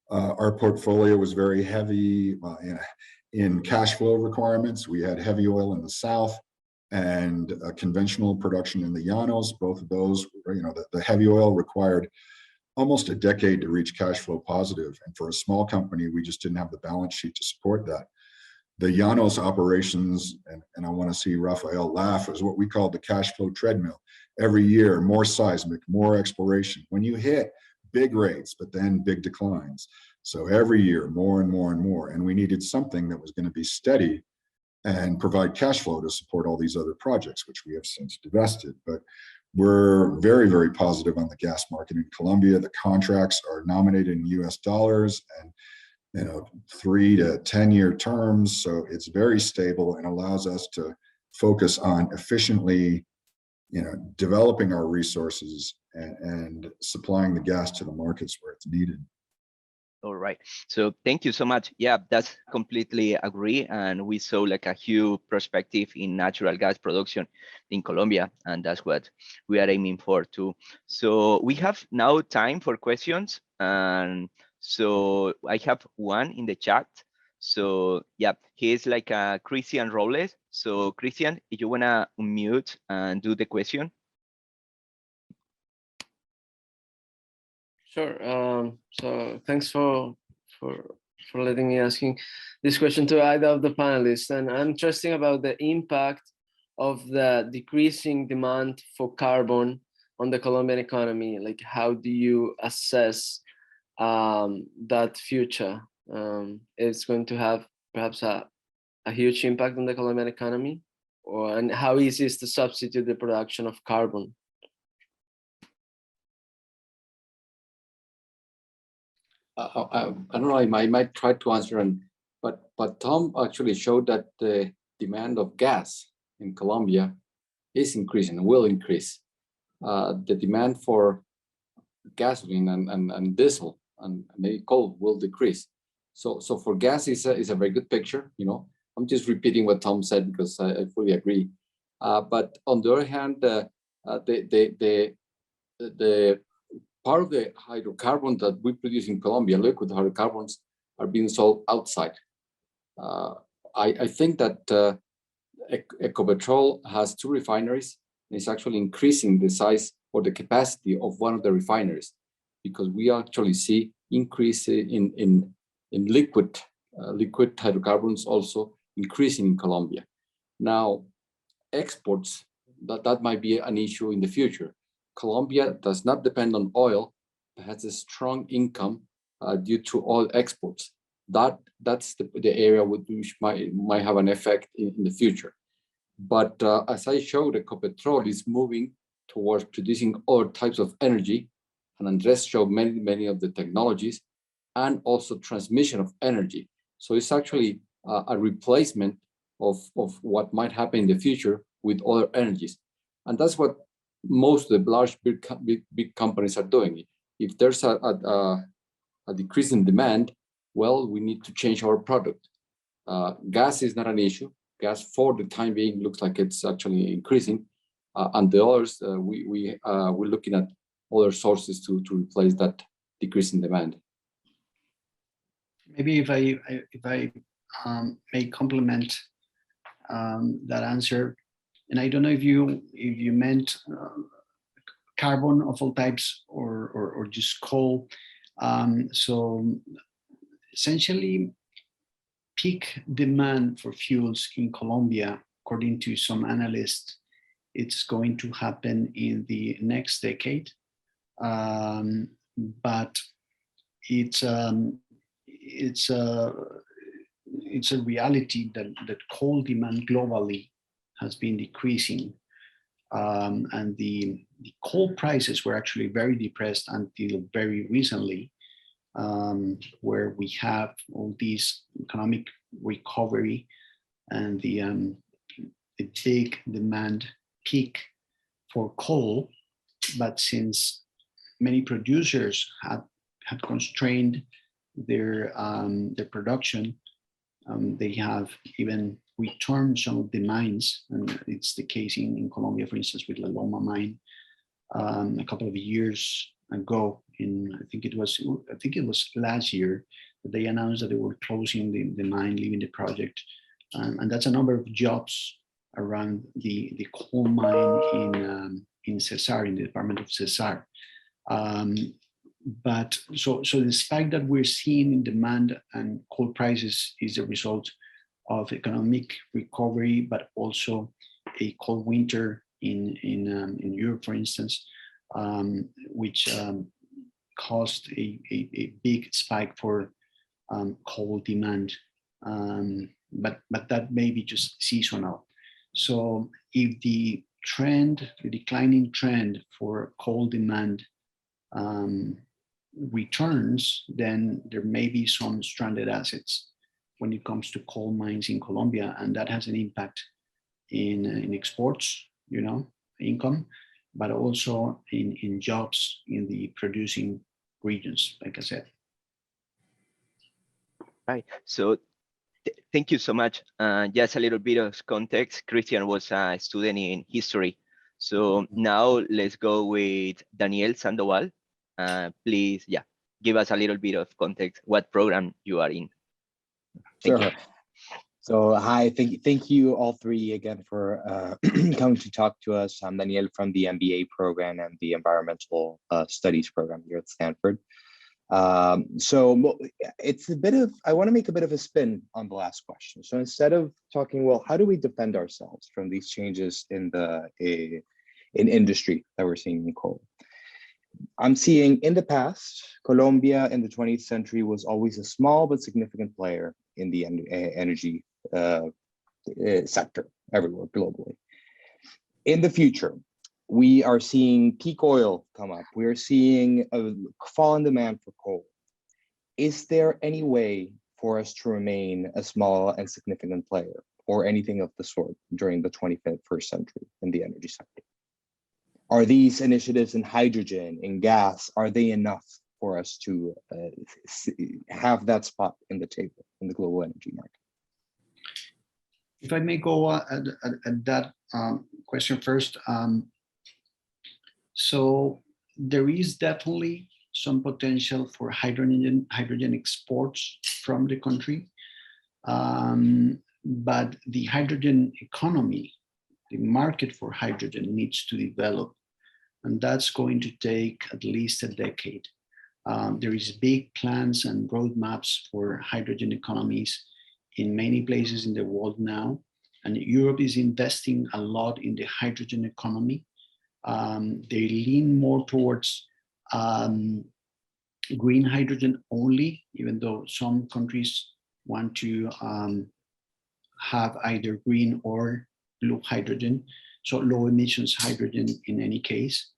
Our portfolio was very heavy in cash flow requirements. We had heavy oil in the south and conventional production in the Llanos. Both of those, the heavy oil required almost a decade to reach cash flow positive. And for a small company, we just didn't have the balance sheet to support that. The Llanos operations, and I want to see Rafael laugh, is what we call the cash flow treadmill. Every year, more seismic, more exploration. When you hit big rates, but then big declines. So every year, more and more and more. And we needed something that was going to be steady and provide cash flow to support all these other projects, which we have since divested. But we're very, very positive on the gas market in Colombia. The contracts are nominated in US dollars and 3 to 10 year terms. So it's very stable and allows us to focus on efficiently, developing our resources and supplying the gas to the markets where it's needed. All right. So thank you so much. Yeah, that's completely agree. And we saw a huge perspective in natural gas production in Colombia. And that's what we are aiming for too. So we have now time for questions. And so I have one in the chat. So yeah, he's Christian Robles. So Christian, if you want to unmute and do the question. Sure. So thanks for letting me asking this question to either of the panelists. And I'm interested about the impact of the decreasing demand for carbon on the Colombian economy. How do you assess that future? It's going to have perhaps a huge impact on the Colombian economy, and how easy is to substitute the production of carbon? I don't know, I might try to answer, but Tom actually showed that the demand of gas in Colombia is increasing and will increase. The demand for gasoline and diesel and maybe coal will decrease. So for gas is a very good picture. I'm just repeating what Tom said because I fully agree. But on the other hand, the part of the hydrocarbon that we produce in Colombia, liquid hydrocarbons, are being sold outside. I think that Ecopetrol has 2 refineries and is actually increasing the size or the capacity of one of the refineries, because we actually see increase in liquid hydrocarbons also increasing in Colombia. Now, exports, that might be an issue in the future. Colombia does not depend on oil, but has a strong income due to oil exports. That's the area which might have an effect in the future. But as I showed, Ecopetrol is moving towards producing other types of energy, and Andres showed many of the technologies, and also transmission of energy. So it's actually a replacement of what might happen in the future with other energies. And that's what most of the large big companies are doing. If there's a decrease in demand, well, we need to change our product. Gas is not an issue. Gas for the time being looks like it's actually increasing. And the others, we're looking at other sources to replace that decrease in demand. Maybe if I may complement that answer, and I don't know if you meant carbon of all types or just coal. So essentially, peak demand for fuels in Colombia, according to some analysts, it's going to happen in the next decade. But it's a reality that coal demand globally has been decreasing, and the coal prices were actually very depressed until very recently, where we have all these economic recovery and the big demand peak for coal. But since many producers have constrained their production, they have even returned some of the mines, and it's the case in Colombia, for instance, with La Loma mine a couple of years ago. I think it was last year that they announced that they were closing the mine, leaving the project, and that's a number of jobs around the coal mine in Cesar, in the department of Cesar. But so the spike that we're seeing in demand and coal prices is a result of economic recovery, but also a cold winter in Europe, for instance, which caused a big spike for coal demand. But that may be just seasonal. So if the declining trend for coal demand returns, then there may be some stranded assets when it comes to coal mines in Colombia, and that has an impact in exports, income, but also in jobs in the producing regions, like I said. Right. So thank you so much. Just a little bit of context. Christian was a student in history. So now let's go with Daniel Sandoval. Please, give us a little bit of context, what program you are in. Thank you. So hi, thank you all three again for coming to talk to us. I'm Daniel from the MBA program and the Environmental Studies program here at Stanford. So it's I want to make a bit of a spin on the last question. So instead of talking, well, how do we defend ourselves from these changes in industry that we're seeing in coal? I'm seeing in the past, Colombia in the 20th century was always a small but significant player in the energy sector everywhere globally. In the future, we are seeing peak oil come up. We are seeing a fall in demand for coal. Is there any way for us to remain a small and significant player or anything of the sort during the 21st century in the energy sector? Are these initiatives in hydrogen, in gas, are they enough for us to have that spot in the table in the global energy market? If I may go at that question first. So there is definitely some potential for hydrogen exports from the country, but the hydrogen economy, the market for hydrogen needs to develop, and that's going to take at least a decade. There is big plans and roadmaps for hydrogen economies in many places in the world now, and Europe is investing a lot in the hydrogen economy. They lean more towards green hydrogen only, even though some countries want to have either green or blue hydrogen, so low emissions hydrogen in any case.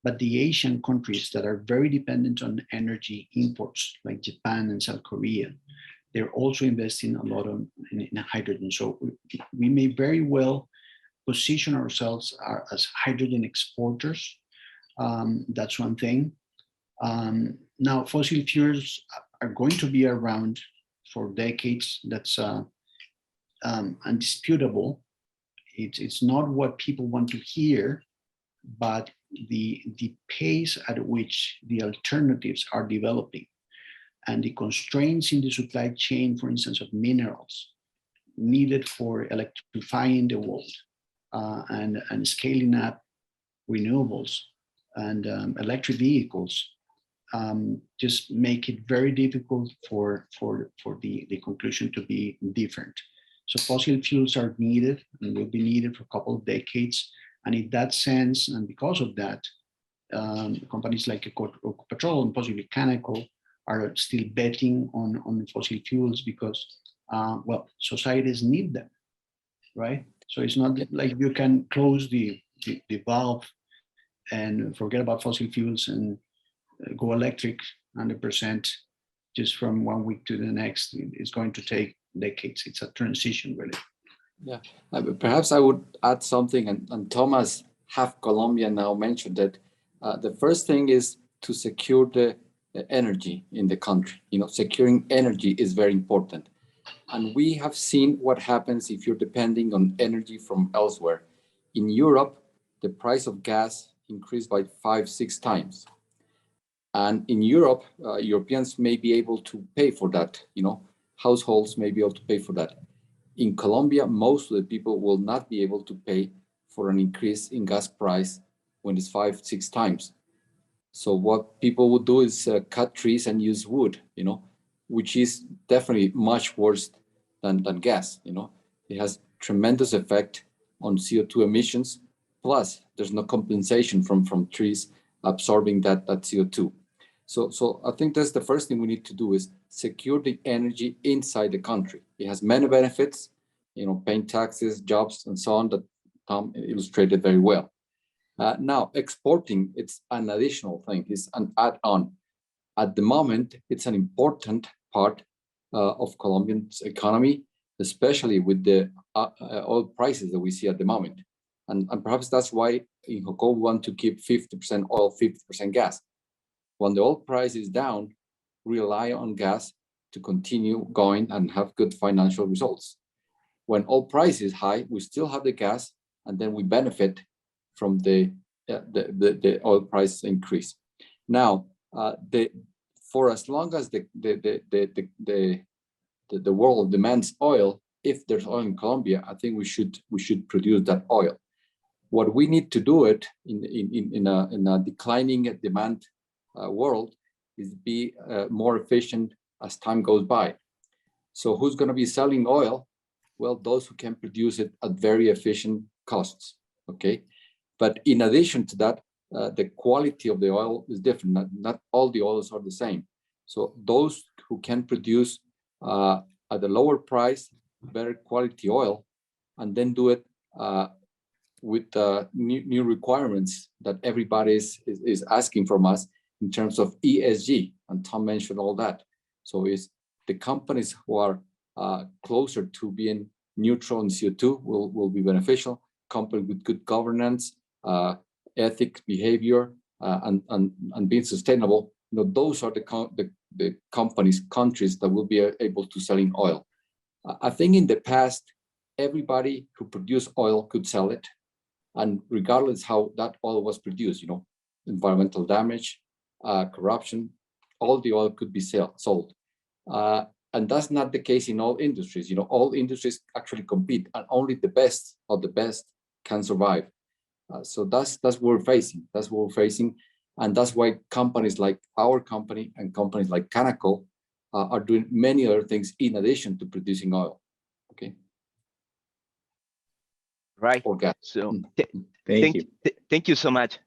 But the Asian countries that are very dependent on energy imports, like Japan and South Korea, they're also investing a lot in hydrogen. So we may very well position ourselves as hydrogen exporters. That's one thing. Now, fossil fuels are going to be around for decades. That's undisputable. It's not what people want to hear, but the pace at which the alternatives are developing and the constraints in the supply chain, for instance, of minerals needed for electrifying the world and scaling up renewables and electric vehicles just make it very difficult for the conclusion to be different. So fossil fuels are needed and will be needed for a couple of decades. And in that sense, and because of that, companies like Ecopetrol and possibly Canacol are still betting on fossil fuels because, well, societies need them, right? So it's not like you can close the valve and forget about fossil fuels and go electric 100% just from one week to the next. It's going to take decades. It's a transition, really. Yeah, perhaps I would add something, and Thomas, half Colombia, now mentioned that the first thing is to secure the energy in the country. You know, securing energy is very important. And we have seen what happens if you're depending on energy from elsewhere. In Europe, the price of gas increased by 5-6 times. And in Europe, Europeans may be able to pay for that. You know, households may be able to pay for that. In Colombia, most of the people will not be able to pay for an increase in gas price when it's 5-6 times. So what people would do is cut trees and use wood, you know, which is definitely much worse than gas. You know, it has tremendous effect on CO2 emissions. Plus, there's no compensation from trees absorbing that CO2. So I think that's the first thing we need to do is secure the energy inside the country. It has many benefits, you know, paying taxes, jobs, and so on that Tom illustrated very well. Now, exporting, it's an additional thing, it's an add-on. At the moment, it's an important part of Colombian's economy, especially with the oil prices that we see at the moment. And perhaps that's why in Hocol we want to keep 50% oil, 50% gas. When the oil price is down, rely on gas to continue going and have good financial results. When oil price is high, we still have the gas, and then we benefit from the oil price increase. Now, for as long as the world demands oil, if there's oil in Colombia, I think we should produce that oil. What we need to do it in a declining demand world is be more efficient as time goes by. So who's going to be selling oil? Well, those who can produce it at very efficient costs. Okay, but in addition to that, the quality of the oil is different. Not all the oils are the same. So those who can produce at a lower price, better quality oil, and then do it with new requirements that everybody is asking from us in terms of ESG, and Tom mentioned all that. So it's the companies who are closer to being neutral in CO2 will be beneficial. Company with good governance, ethics, behavior, and being sustainable. You know, those are the companies, countries that will be able to sell in oil. I think in the past, everybody who produced oil could sell it, and regardless how that oil was produced, you know, environmental damage, corruption, all the oil could be sold. And that's not the case in all industries. You know, all industries actually compete, and only the best of the best can survive. So that's what we're facing. That's what we're facing, and that's why companies like our company and companies like Canacol are doing many other things in addition to producing oil. Okay. Right. Or gas. So Thank you. So much,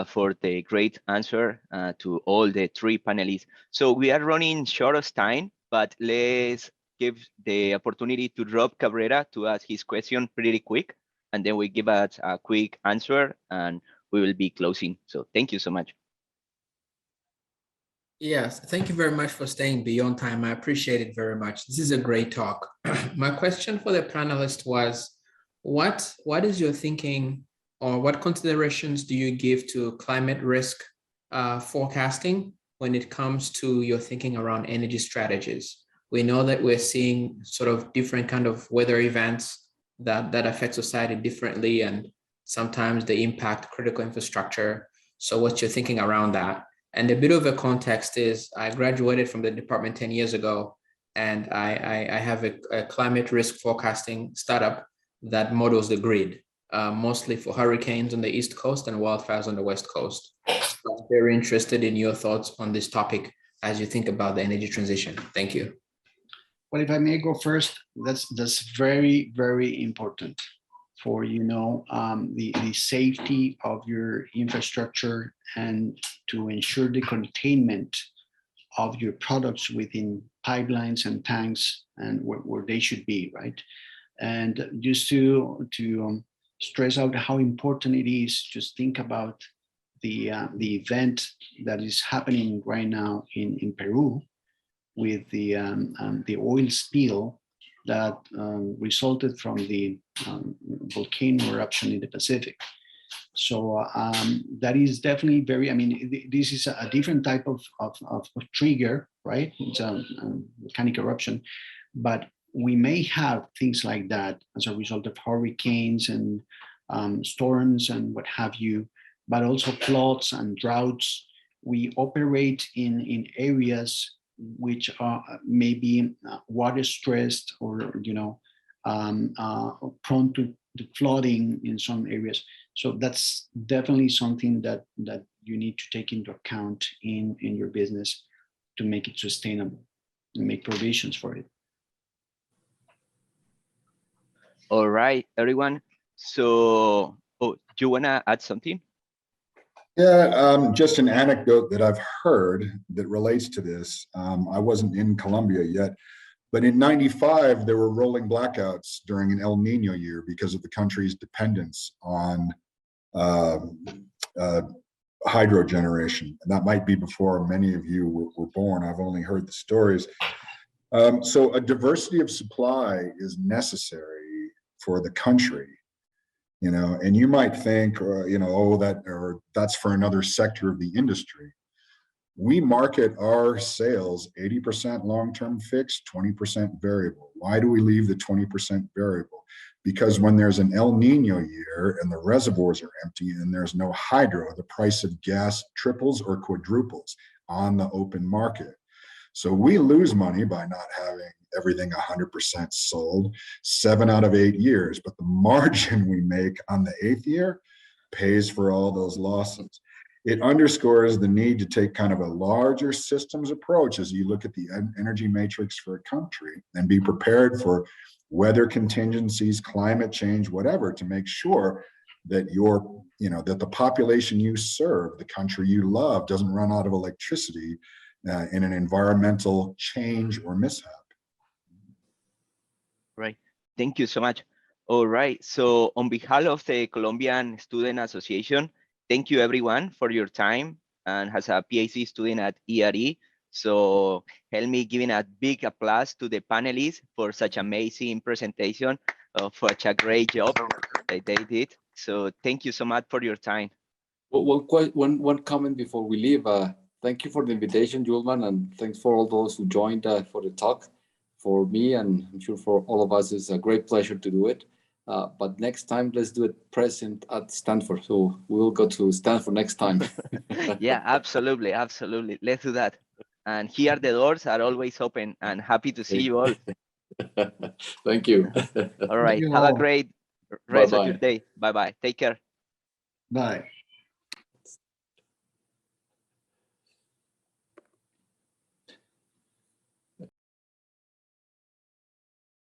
for the great answer to all the three panelists. So we are running short of time, but let's give the opportunity to Rob Cabrera to ask his question pretty quick, and then we give us a quick answer, and we will be closing. So thank you so much. Yes, thank you very much for staying beyond time. I appreciate it very much. This is a great talk. My question for the panelists was, what is your thinking, or what considerations do you give to climate risk forecasting when it comes to your thinking around energy strategies? We know that we're seeing sort of different kind of weather events that affect society differently, and sometimes they impact critical infrastructure. So what's your thinking around that? And a bit of a context is I graduated from the department 10 years ago, and I have a climate risk forecasting startup that models the grid, mostly for hurricanes on the East Coast and wildfires on the West Coast. So I'm very interested in your thoughts on this topic as you think about the energy transition. Thank you. Well, if I may go first, that's very, very important for, the safety of your infrastructure and to ensure the containment of your products within pipelines and tanks and where they should be, right? And just to stress out how important it is, just think about the event that is happening right now in Peru with the oil spill that resulted from the volcano eruption in the Pacific. So that is definitely very, this is a different type of trigger, right? It's a volcanic eruption, but we may have things like that as a result of hurricanes and storms and what have you, but also floods and droughts. We operate in areas which are maybe water stressed or prone to flooding in some areas. So that's definitely something that you need to take into account in your business to make it sustainable and make provisions for it. All right, everyone. So, you wanna add something? Yeah, just an anecdote that I've heard that relates to this. I wasn't in Colombia yet, but in '95, there were rolling blackouts during an El Nino year because of the country's dependence on hydro generation. And that might be before many of you were born. I've only heard the stories. So a diversity of supply is necessary for the country. And you might think, that's for another sector of the industry. We market our sales 80% long-term fixed, 20% variable. Why do we leave the 20% variable? Because when there's an El Nino year and the reservoirs are empty and there's no hydro, the price of gas triples or quadruples on the open market. So we lose money by not having everything 100% sold 7 out of 8 years, but the margin we make on the 8th year pays for all those losses. It underscores the need to take kind of a larger systems approach as you look at the energy matrix for a country and be prepared for weather contingencies, climate change, whatever, to make sure that that the population you serve, the country you love, doesn't run out of electricity in an environmental change or mishap. Right. Thank you so much. All right. So on behalf of the Colombian Student Association, thank you everyone for your time and as a PhD student at ERE. So help me giving a big applause to the panelists for such amazing presentation, for such a great job that they did. So thank you so much for your time. Well, one comment before we leave. Thank you for the invitation, Yulman, and thanks for all those who joined for the talk. For me, and I'm sure for all of us, it's a great pleasure to do it. But next time, let's do it present at Stanford. So we'll go to Stanford next time. Yeah, absolutely. Absolutely. Let's do that. And here the doors are always open and happy to see you all. Thank you. All right. Have a great rest of your day. Bye-bye. Take care. Bye.